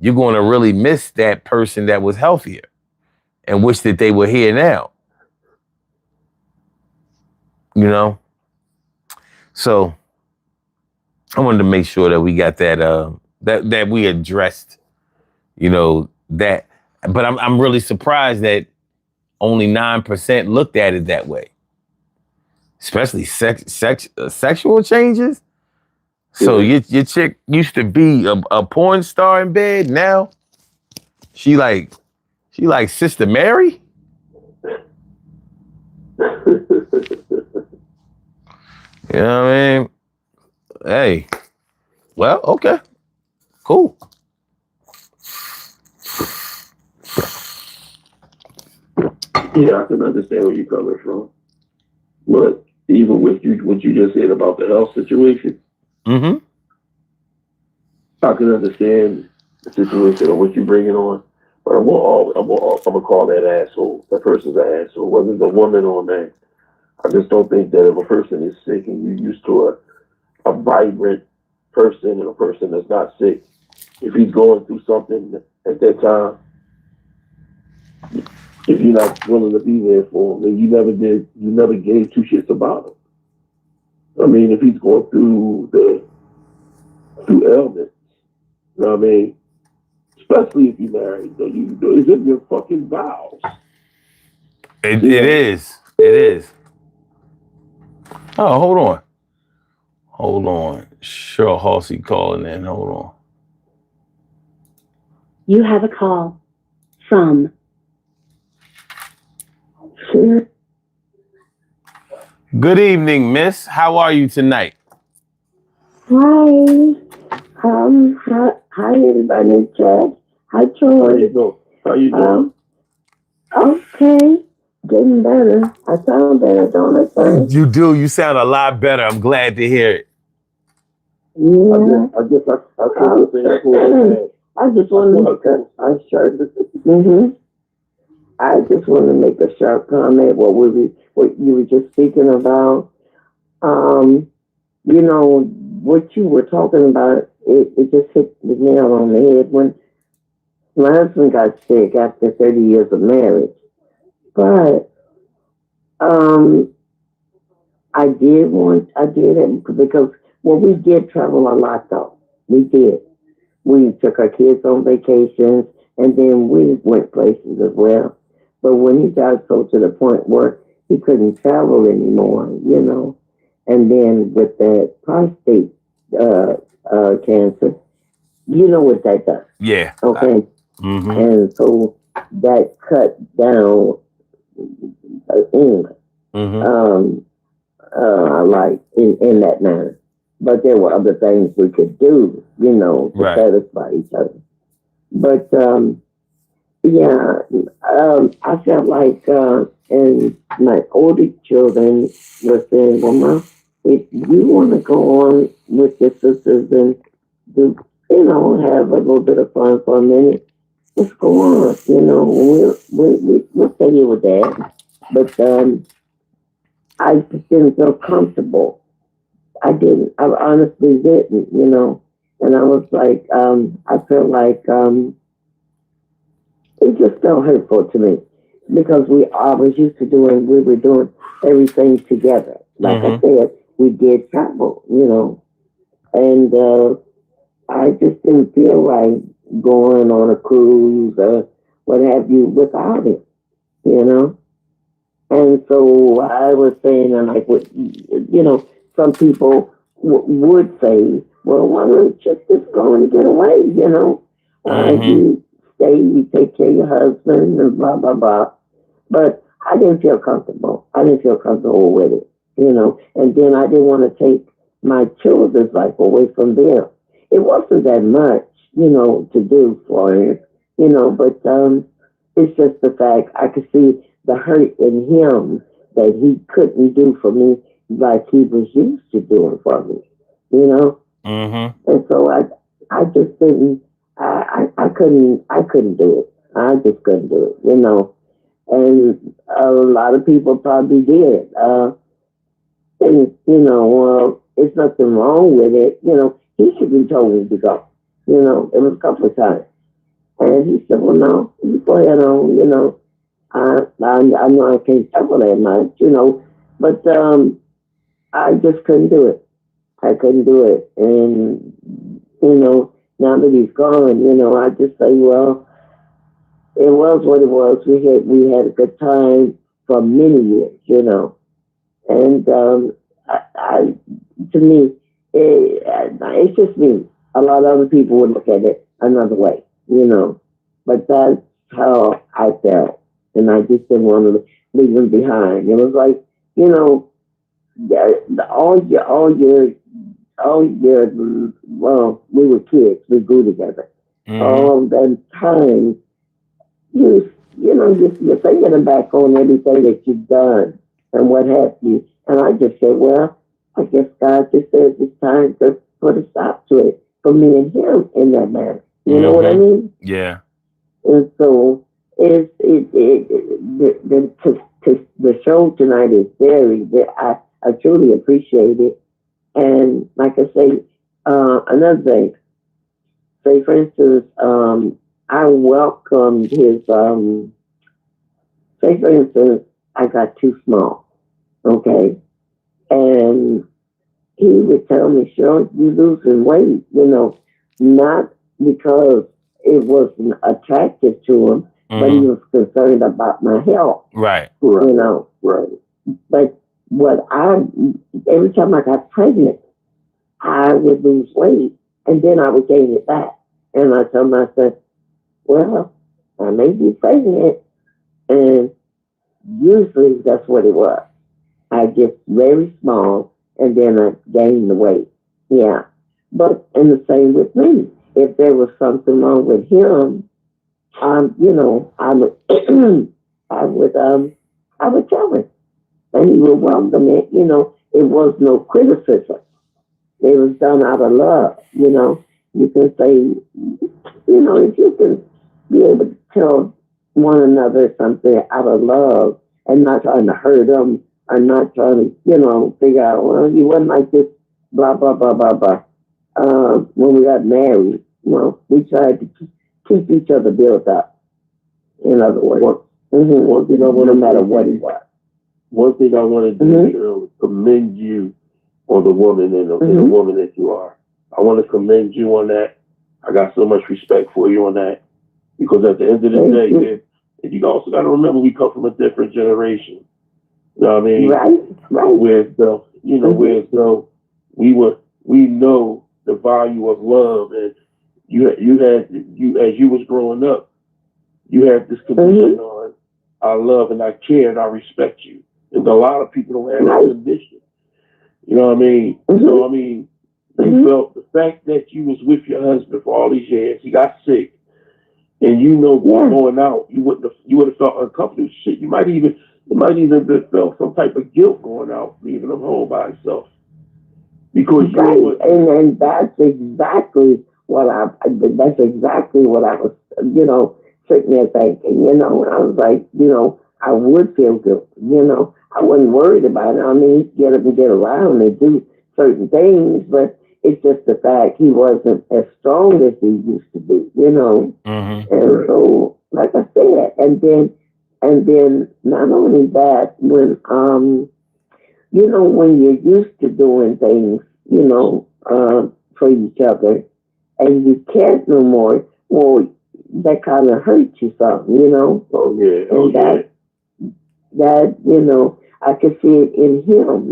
you're going to really miss that person that was healthier and wish that they were here now. So I wanted to make sure that we got that that we addressed, that. But I'm really surprised that only 9% looked at it that way. Especially sexual changes. So your chick used to be a porn star in bed. Now she like Sister Mary. You know what I mean? Hey, well, okay, cool. Yeah, I can understand where you're coming from. But even with what you just said about the health situation, I can understand the situation of what you're bringing on. But I'm gonna call that asshole. That person's an asshole, whether it's a woman or a man. I just don't think that if a person is sick and you're used to a vibrant person and a person that's not sick, if he's going through something at that time, if you're not willing to be there for him, then you never gave two shits about him. I mean, if he's going through ailments, you know what I mean? Especially if you're married, it's in your fucking vows. It is. Oh, hold on. Cheryl Halsey calling in. Hold on. You have a call from. Good evening, miss. How are you tonight? Hi. Hi everybody in chat. Hi Troy. How you doing? Okay. Getting better. I sound better, don't I, son? You do. You sound a lot better. I'm glad to hear it. Yeah. I just want to make a short. I just want to make a sharp comment. What we what you were just speaking about. Um, what you were talking about, it just hit the nail on the head. When my husband got sick after 30 years of marriage, but um, I did it because, well, we did travel a lot though. We did. We took our kids on vacations and then we went places as well. But when he got so to the point where he couldn't travel anymore, and then with that prostate cancer, you know what that does. Yeah. Okay. Mm-hmm. And so that cut down England, Mm-hmm. like in that manner. But there were other things we could do, to Right. satisfy each other. But yeah, I felt like, and my older children were saying, well, Mom, if you want to go on with your sisters and do, have a little bit of fun for a minute, let's go on. We'll stay here with Dad. But I just didn't feel comfortable. I didn't. I honestly didn't. And I was like, I felt like it just felt hurtful to me because I was used to we were doing everything together. Like I said, we did travel, and I just didn't feel like going on a cruise or what have you without it, And so I was saying, and like, some people would say, well, why don't you just go and get away, You stay, you take care of your husband, and blah, blah, blah. But I didn't feel comfortable. I didn't feel comfortable with it, And then I didn't want to take my children's life away from them. It wasn't that much, to do for him, but it's just the fact I could see the hurt in him that he couldn't do for me like he was used to doing for me, And so I just didn't, I couldn't do it. I just couldn't do it, And a lot of people probably did. And, it's nothing wrong with it. He should be told me to go. It was a couple of times. And he said, well, no, you go ahead on, I know I can't travel that much, but I just couldn't do it. I couldn't do it. And, now that he's gone, I just say, well, it was what it was. We had a good time for many years, And to me, it's just me. A lot of other people would look at it another way, But that's how I felt. And I just didn't want to leave them behind. It was like, all year, well, we were kids. We grew together. All that time, you're thinking back on everything that you've done and what have you. And I just said, well, I guess God just says it's time to put a stop to it for me and him in that manner. You know what I mean? Yeah. And so the show tonight is I truly appreciate it. And like I say, another thing, say for instance, I welcomed his, say for instance, I got too small, okay? And he would tell me, Cheryl, you're losing weight, not because it wasn't attractive to him, but he was concerned about my health. Right. Right. But every time I got pregnant, I would lose weight and then I would gain it back. And I told myself, well, I may be pregnant. And usually that's what it was. I get very small and then I gain the weight. Yeah. But, and the same with me. If there was something wrong with him, I would tell him. And he would welcome it. It was no criticism. It was done out of love. You can say, if you can be able to tell one another something out of love, and not trying to hurt them. I'm not trying to, figure out, well, you wasn't like this, blah, blah, blah, blah, blah. When we got married, we tried to keep each other built up. In other words, One thing I want no to matter what it was. One thing I want to do, Cheryl, is commend you on the woman and the woman that you are. I want to commend you on that. I got so much respect for you on that, because at the end of the day, man, and you also got to remember we come from a different generation. You know what I mean? Right. Where we know the value of love, and you as you was growing up, you had this condition on I love and I care and I respect you. And a lot of people don't have that condition. You know what I mean? So I mean, you felt the fact that you was with your husband for all these years, he got sick, and going out, you would have felt uncomfortable. Shit, you might even have felt some type of guilt going out, leaving him home by himself. Because and that's exactly what I was, sitting there thinking, I was like, I would feel good, I wasn't worried about it. I mean, he'd get up and get around and do certain things, but it's just the fact he wasn't as strong as he used to be, And so, like I said, and then not only that, when when you're used to doing things, for each other, and you can't no more, well, that kind of hurts you some, Oh yeah. That I could see it in him,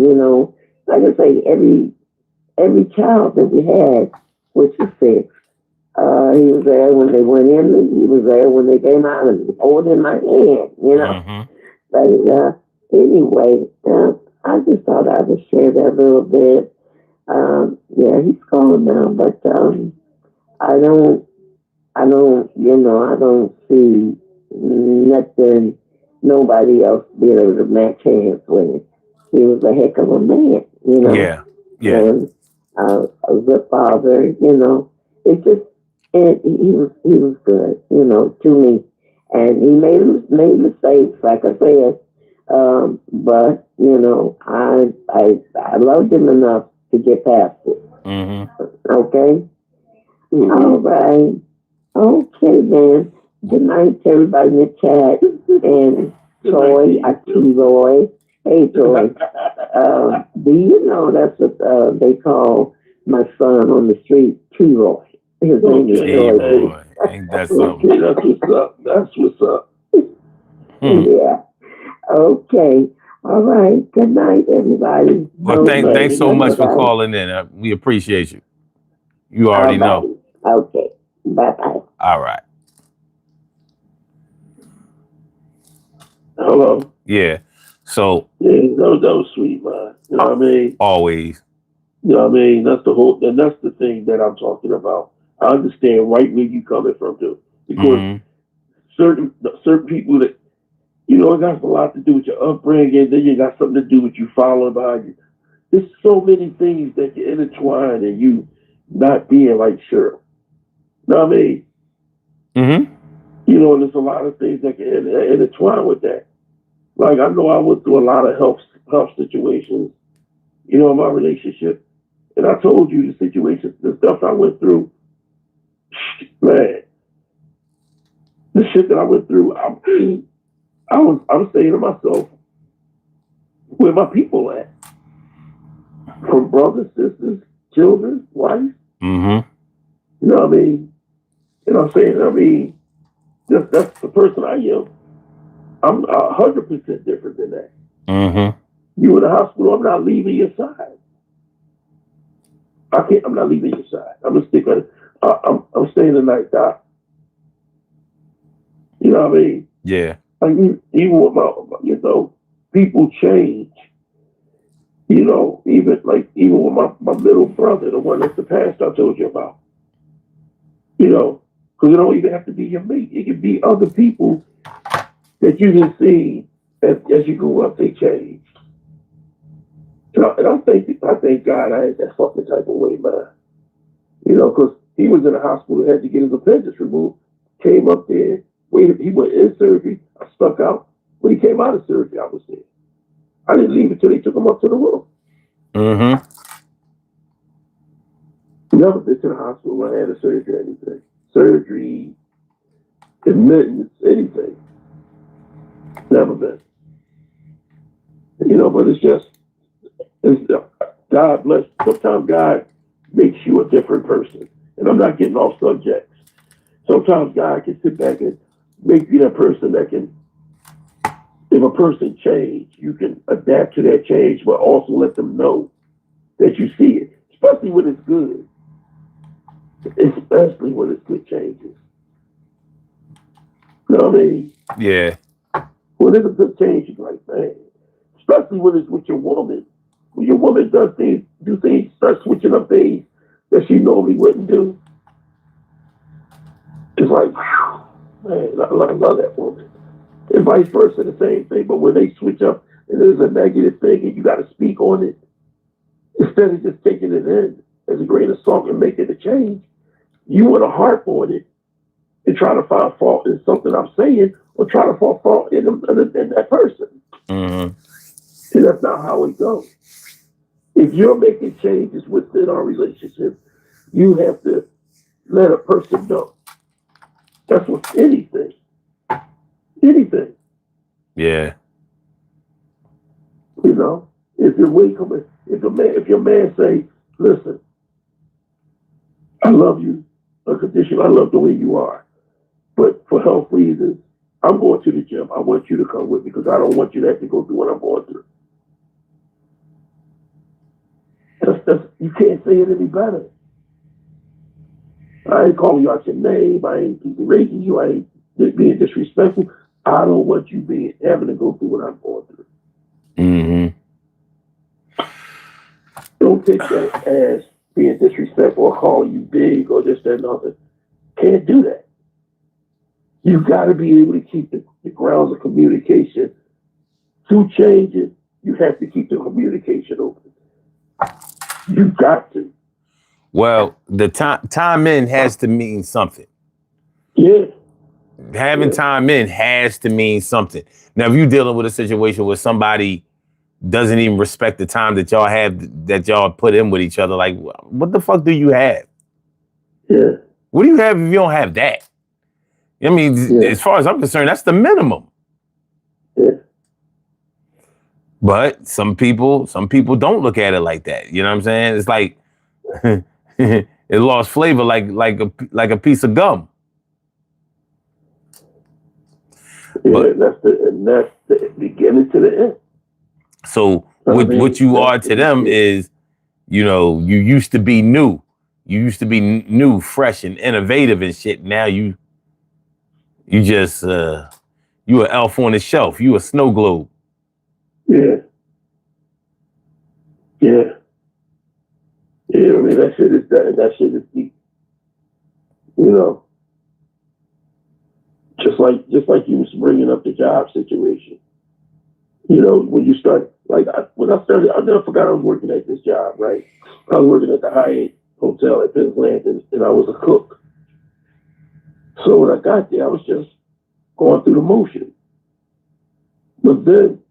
like I say, every child that we had, which was 6, he was there when they went in, and he was there when they came out, and holding my hand, But anyway, I just thought I would share that a little bit. Yeah, he's gone now, but I don't see nothing, nobody else being able to match hands with him. He was a heck of a man, Yeah. And a good father, It just, and he was good, to me. And he made mistakes, like I said. But I loved him enough to get past it. Okay. All right. Okay, then. Good night to everybody in the chat. And Troy, Roy. Hey, Troy. Do you know that's what they call my son on the street, T-Roy? His name is Troy. Ain't that something? That's what's up. Yeah. Okay. All right. Good night, everybody. Well, thanks so much for calling in. We appreciate you. You already know. Okay. Bye-bye. All right. Hello. Yeah. So. Yeah, that was sweet, man. You know what I mean? Always. You know what I mean? That's the thing that I'm talking about. I understand right where you coming from, too. Because certain people that, it got a lot to do with your upbringing, then you got something to do with you following behind you. There's so many things that you intertwine and you not being like Cheryl. You know what I mean? And there's a lot of things that can intertwine with that. Like, I know I went through a lot of health situations, in my relationship. And I told you the situations, the stuff I went through, man, the shit that I went through, I was saying to myself, where my people at? From brothers, sisters, children, wives. You know what I mean? And I'm saying, that's the person I am. I'm 100% different than that. You in the hospital, I'm not leaving your side. I'm not leaving your side. I'm gonna stick on it. I'm staying the night, Doc. You know what I mean? Yeah. Like, even with my, people change. Even with my little brother, the one that's the past I told you about. Because it don't even have to be your mate. It could be other people that you can see as you grow up, they change. And I thank God I ain't that fucking type of way, man. Because he was in the hospital, had to get his appendix removed, came up there, waited, he went in surgery, I stuck out. When he came out of surgery, I was there. I didn't leave until they took him up to the room. Mm-hmm. Never been to the hospital when I had a surgery or anything. Surgery, admittance, anything. Never been. You know, but it's just, God bless. Sometimes God makes you a different person. And I'm not getting off subjects. Sometimes God can sit back and make you that person that can, if a person change, you can adapt to that change, but also let them know that you see it, especially when it's good. Especially when it's good changes. You know what I mean? Yeah. When it's a good change, you're like, man, especially when it's with your woman. When your woman do things, start switching up things that she normally wouldn't do. It's like, whew, man, I love that woman. And vice versa, the same thing. But when they switch up and there's a negative thing and you got to speak on it, instead of just taking it in as a grain of salt and making a change, you want to harp on it and try to find fault in something I'm saying or try to find fault in that person. Mm-hmm. And that's not how it goes. If you're making changes within our relationship, you have to let a person know. That's with anything. Anything. Yeah. You know, if your man say, listen, I love you unconditionally, I love the way you are, but for health reasons, I'm going to the gym. I want you to come with me because I don't want you to have to go through what I'm going through. You can't say it any better. I ain't calling you out your name. I ain't raising you. I ain't being disrespectful. I don't want you having to go through what I'm going through. Mm-hmm. Don't take that as being disrespectful or calling you big or this, that, and other. Can't do that. You've got to be able to keep the grounds of communication. To change it, you have to keep the communication open. You've got to. Well, the time in has to mean something. Yeah. Having time in has to mean something. Now, if you're dealing with a situation where somebody doesn't even respect the time that y'all have, that y'all put in with each other, like, what the fuck do you have? Yeah. What do you have if you don't have that? I mean, as far as I'm concerned, that's the minimum. Yeah. But some people don't look at it like that. You know what I'm saying? It's like it lost flavor like a piece of gum. Yeah, But that's the beginning to the end. So what you are to them is, you know, you used to be new. You used to be new, fresh, and innovative and shit. Now you just you an elf on the shelf. You a snow globe. Yeah. Yeah. Yeah, I mean that shit is deep. You know. Just like you was bringing up the job situation. You know, when you start, when I started, I never forgot I was working at this job, right? I was working at the Hyatt Hotel at Penn Landing, and I was a cook. So when I got there, I was just going through the motion. But then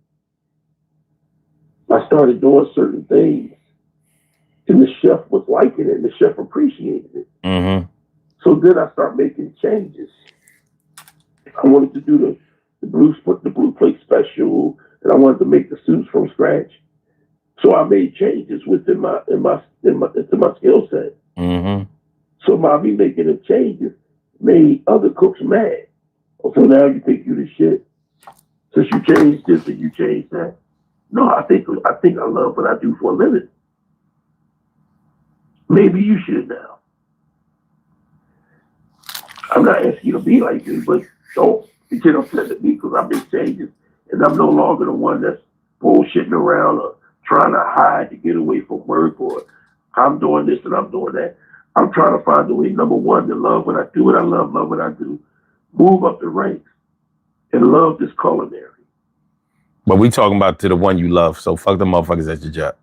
I started doing certain things, and the chef was liking it, and the chef appreciated it. Mm-hmm. So then I started making changes. I wanted to do the blue plate special, and I wanted to make the soups from scratch. So I made changes within my skill set. Mm-hmm. So me making the changes made other cooks mad. So now you think you the shit. Since you changed this and you changed that. No, I think I love what I do for a living. Maybe you should now. I'm not asking you to be like me, but don't get upset at me because I make changes and I'm no longer the one that's bullshitting around or trying to hide to get away from work, or I'm doing this and I'm doing that. I'm trying to find a way, number one, to love what I do, and I love what I do. Move up the ranks and love this culinary. But we talking about to the one you love, so fuck the motherfuckers at your job.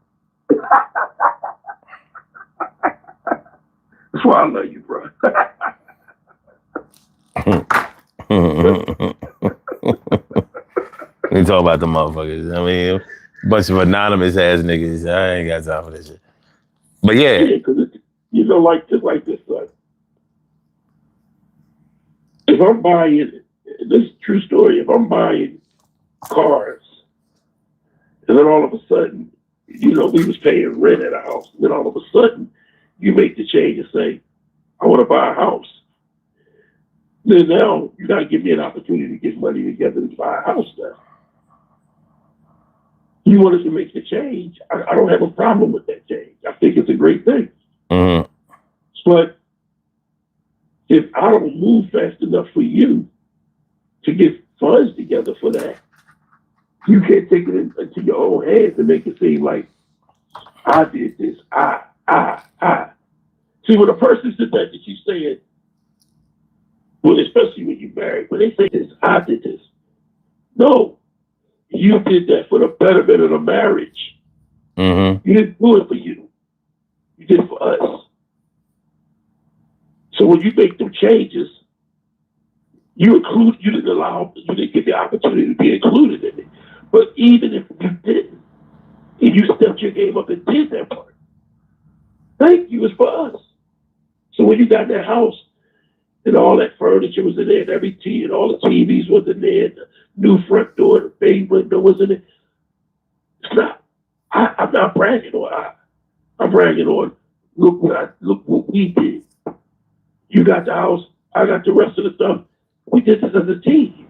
That's why I love you, bro. ain't talking about the motherfuckers. I mean, a bunch of anonymous ass niggas. I ain't got time for this shit. But yeah. Yeah, because you know, like just like this, son. If I'm buying, this is a true story. If I'm buying cars, and then all of a sudden, you know, we was paying rent at a house, and then all of a sudden, you make the change and say, I want to buy a house. Then now you got to give me an opportunity to get money together to buy a house now. You want us to make the change. I don't have a problem with that change. I think it's a great thing. Mm-hmm. But if I don't move fast enough for you to get funds together for that, you can't take it into your own hands and make it seem like I did this. I. See, when a person said that you saying, well, especially when you married, when they say this, I did this. No, you did that for the betterment of the marriage. Mm-hmm. You didn't do it for you. You did it for us. So when you make them changes, you didn't get the opportunity to be included in it. But even if you didn't, and you stepped your game up and did that part, thank you, it's for us. So when you got that house and all that furniture was in there, and every TV and all the TVs was in there, and the new front door, the bay window was in it. It's not. I'm not bragging on. I'm bragging on. Look what we did. You got the house. I got the rest of the stuff. We did this as a team.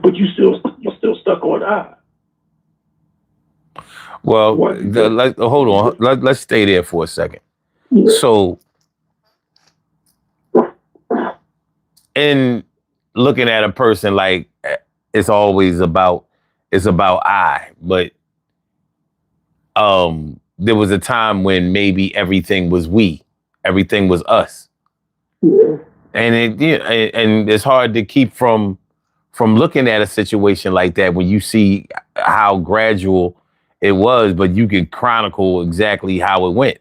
But you're still stuck on I. Well, hold on. Let's stay there for a second. Yeah. So, in looking at a person, like it's about I, but there was a time when maybe everything was everything was us. Yeah. And and it's hard to keep from looking at a situation like that when you see how gradual it was, but you can chronicle exactly how it went.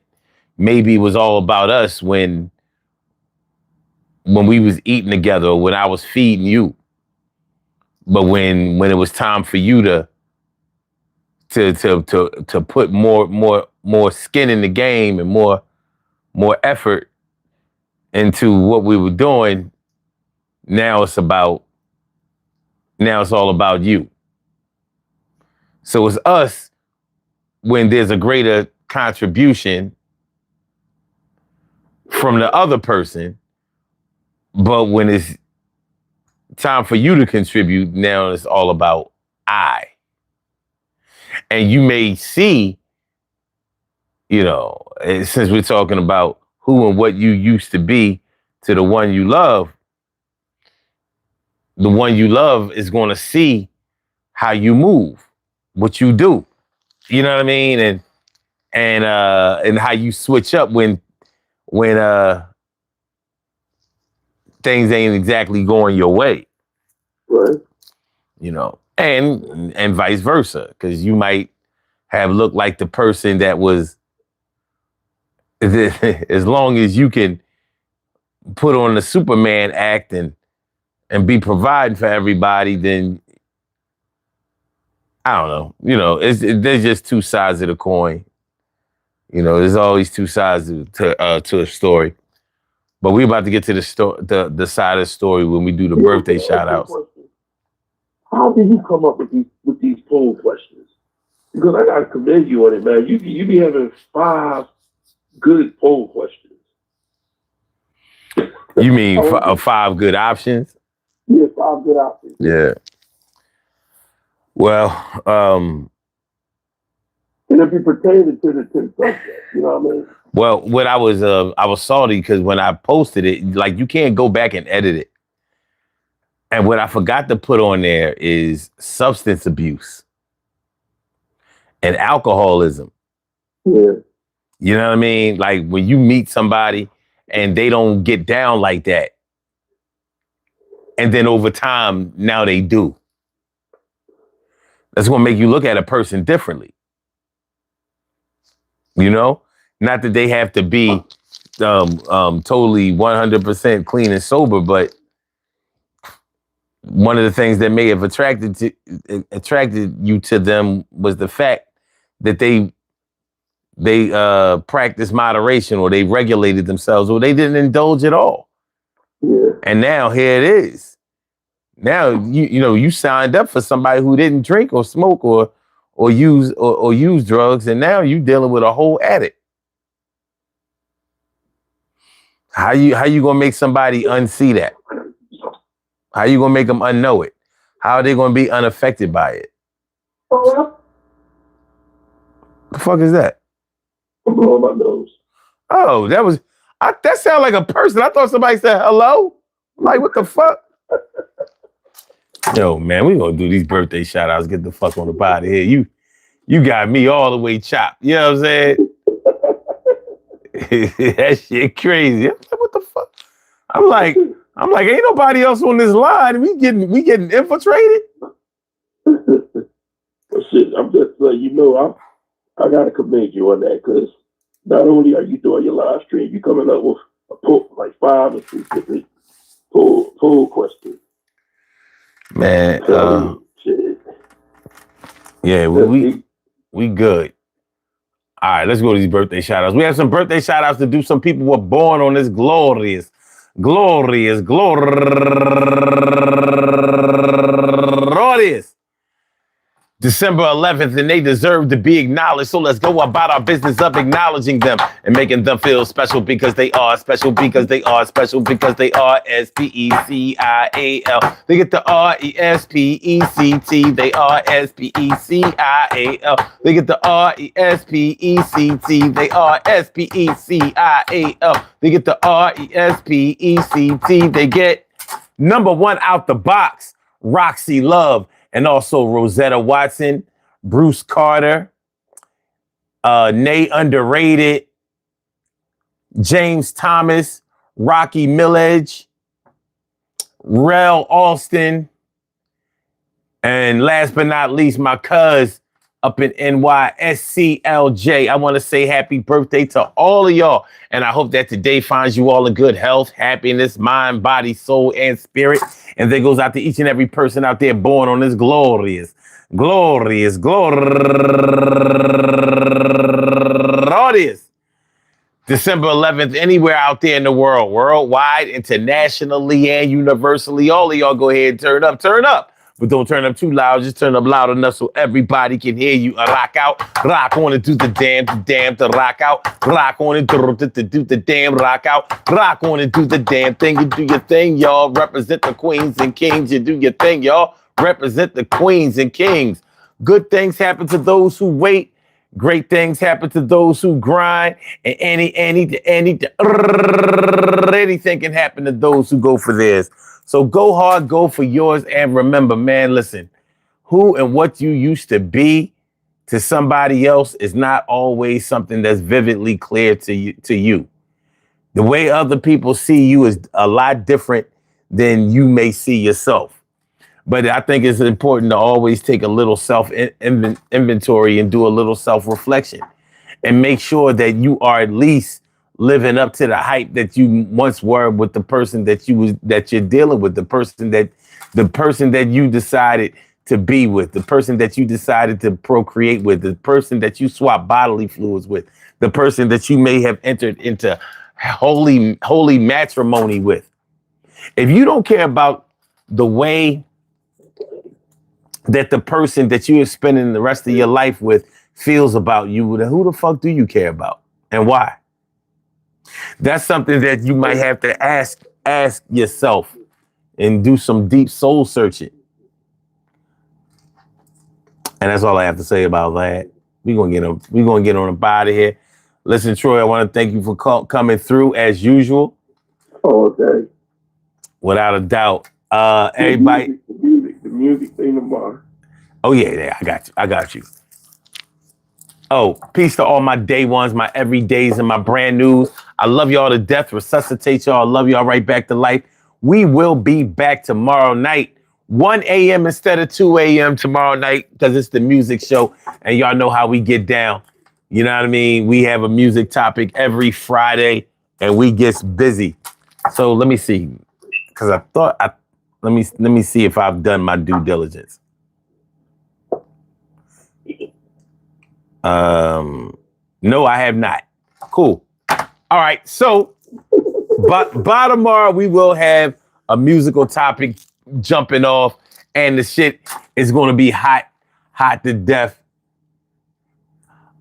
Maybe it was all about us when we was eating together, or when I was feeding you. But when it was time for you to put more skin in the game and more effort into what we were doing, now it's all about you. So it's us when there's a greater contribution from the other person, but when it's time for you to contribute, now it's all about I. And you may see, since we're talking about who and what you used to be to the one you love, the one you love is going to see how you move, what you do. You know what I mean? And how you switch up when things ain't exactly going your way. Right. And vice versa, because you might have looked like the person that was, as long as you can put on the Superman act and be providing for everybody, then I don't know. There's just two sides of the coin. There's always two sides to a story. But we're about to get to the side of the story when we do the birthday shout outs. How did you come up with these poll questions? Because I gotta commend you on it, man. You be having 5 good poll questions. You mean 5 good options? Yeah, 5 good options. Yeah. Well, and if you pertain to the subject, you know what I mean? Well, what I was salty because when I posted it, like you can't go back and edit it. And what I forgot to put on there is substance abuse and alcoholism. Yeah. You know what I mean? Like when you meet somebody and they don't get down like that. And then over time, now they do. That's going to make you look at a person differently. Not that they have to be totally 100% clean and sober, but one of the things that may have attracted you to them was the fact that they practiced moderation, or they regulated themselves, or they didn't indulge at all. Yeah. And now here it is. Now you signed up for somebody who didn't drink or smoke or use drugs, and now you dealing with a whole addict. How you gonna make somebody unsee that? How you gonna make them unknow it? How are they gonna be unaffected by it? The fuck is that? I'm blowing my nose. Oh, that sounded like a person. I thought somebody said hello. Like, what the fuck? Yo, man, we gonna do these birthday shout outs. Get the fuck on the body here. You got me all the way chopped. You know what I'm saying? That shit crazy. I'm like, what the fuck? I'm like, ain't nobody else on this line. We getting infiltrated. Well, shit, I'm just I gotta commend you on that, because not only are you doing your live stream, you coming up with like 5 or 6 different poll questions. Man, shit. Yeah, we good. All right, let's go to these birthday shout outs. We have some birthday shout outs to do. Some people were born on this glorious December 11th, and they deserve to be acknowledged. So let's go about our business of acknowledging them and making them feel special, because they are special, because they are special, because they are SPECIAL. They get the RESPECT. They are SPECIAL. They get the RESPECT. They are SPECIAL. They get the RESPECT. They get number 1 out the box, Roxy Love. And also Rosetta Watson, Bruce Carter, Nay Underrated, James Thomas, Rocky Millage, Rel Alston, and last but not least, my cuz up in NYSCLJ. I want to say happy birthday to all of y'all. And I hope that today finds you all in good health, happiness, mind, body, soul, and spirit. And that goes out to each and every person out there born on this glorious December 11th, anywhere out there in the world, worldwide, internationally, and universally. All of y'all go ahead and turn up. But don't turn up too loud. Just turn up loud enough so everybody can hear you. Rock out, rock on and do the damn to rock out. Rock on and do the damn rock out. Rock on and do the damn thing. You do your thing, y'all. Represent the queens and kings. You do your thing, y'all. Represent the queens and kings. Good things happen to those who wait. Great things happen to those who grind. And anything can happen to those who go for theirs. So go hard, go for yours, and remember, man, listen, who and what you used to be to somebody else is not always something that's vividly clear to you. The way other people see you is a lot different than you may see yourself. But I think it's important to always take a little self-inventory and do a little self-reflection and make sure that you are at least living up to the hype that you once were with the person that you're dealing with, the person that you decided to be with, the person that you decided to procreate with, the person that you swap bodily fluids with, the person that you may have entered into holy matrimony with. If you don't care about the way that the person that you are spending the rest of your life with feels about you, then who the fuck do you care about and why? That's something that you might have to ask yourself and do some deep soul searching. And that's all I have to say about that. We're gonna get on a body here. Listen, Troy, I want to thank you for coming through as usual. Oh, okay. Without a doubt. Everybody. The music thing tomorrow. Oh yeah, I got you. Oh, peace to all my day ones, my everydays, and my brand news. I love y'all to death. Resuscitate y'all. I love y'all right back to life. We will be back tomorrow night, 1 a.m. instead of 2 a.m. tomorrow night, because it's the music show, and y'all know how we get down. You know what I mean? We have a music topic every Friday, and we get busy. So let me see, because I Let me see if I've done my due diligence. No, I have not. Cool. All right. So, but by tomorrow we will have a musical topic jumping off, and the shit is going to be hot to death.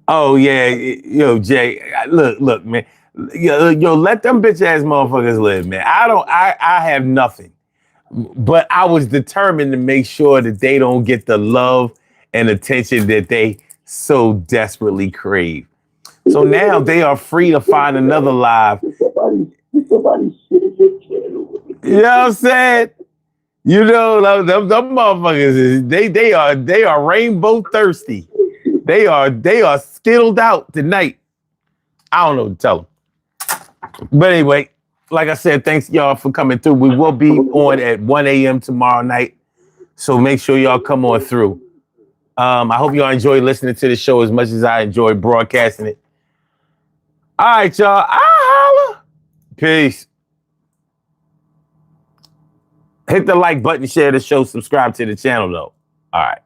Oh yeah, yo Jay, look, man, yo, let them bitch ass motherfuckers live, man. I have nothing, but I was determined to make sure that they don't get the love and attention that they so desperately crave. So now they are free to find another live. Somebody shit in your channel. You know what I'm saying? You know, them motherfuckers they are rainbow thirsty. They are skittled out tonight. I don't know what to tell them. But anyway, like I said, thanks y'all for coming through. We will be on at 1 a.m. tomorrow night. So make sure y'all come on through. I hope y'all enjoy listening to the show as much as I enjoy broadcasting it. All right, y'all. I'll holla. Peace. Hit the like button, share the show, subscribe to the channel, though. All right.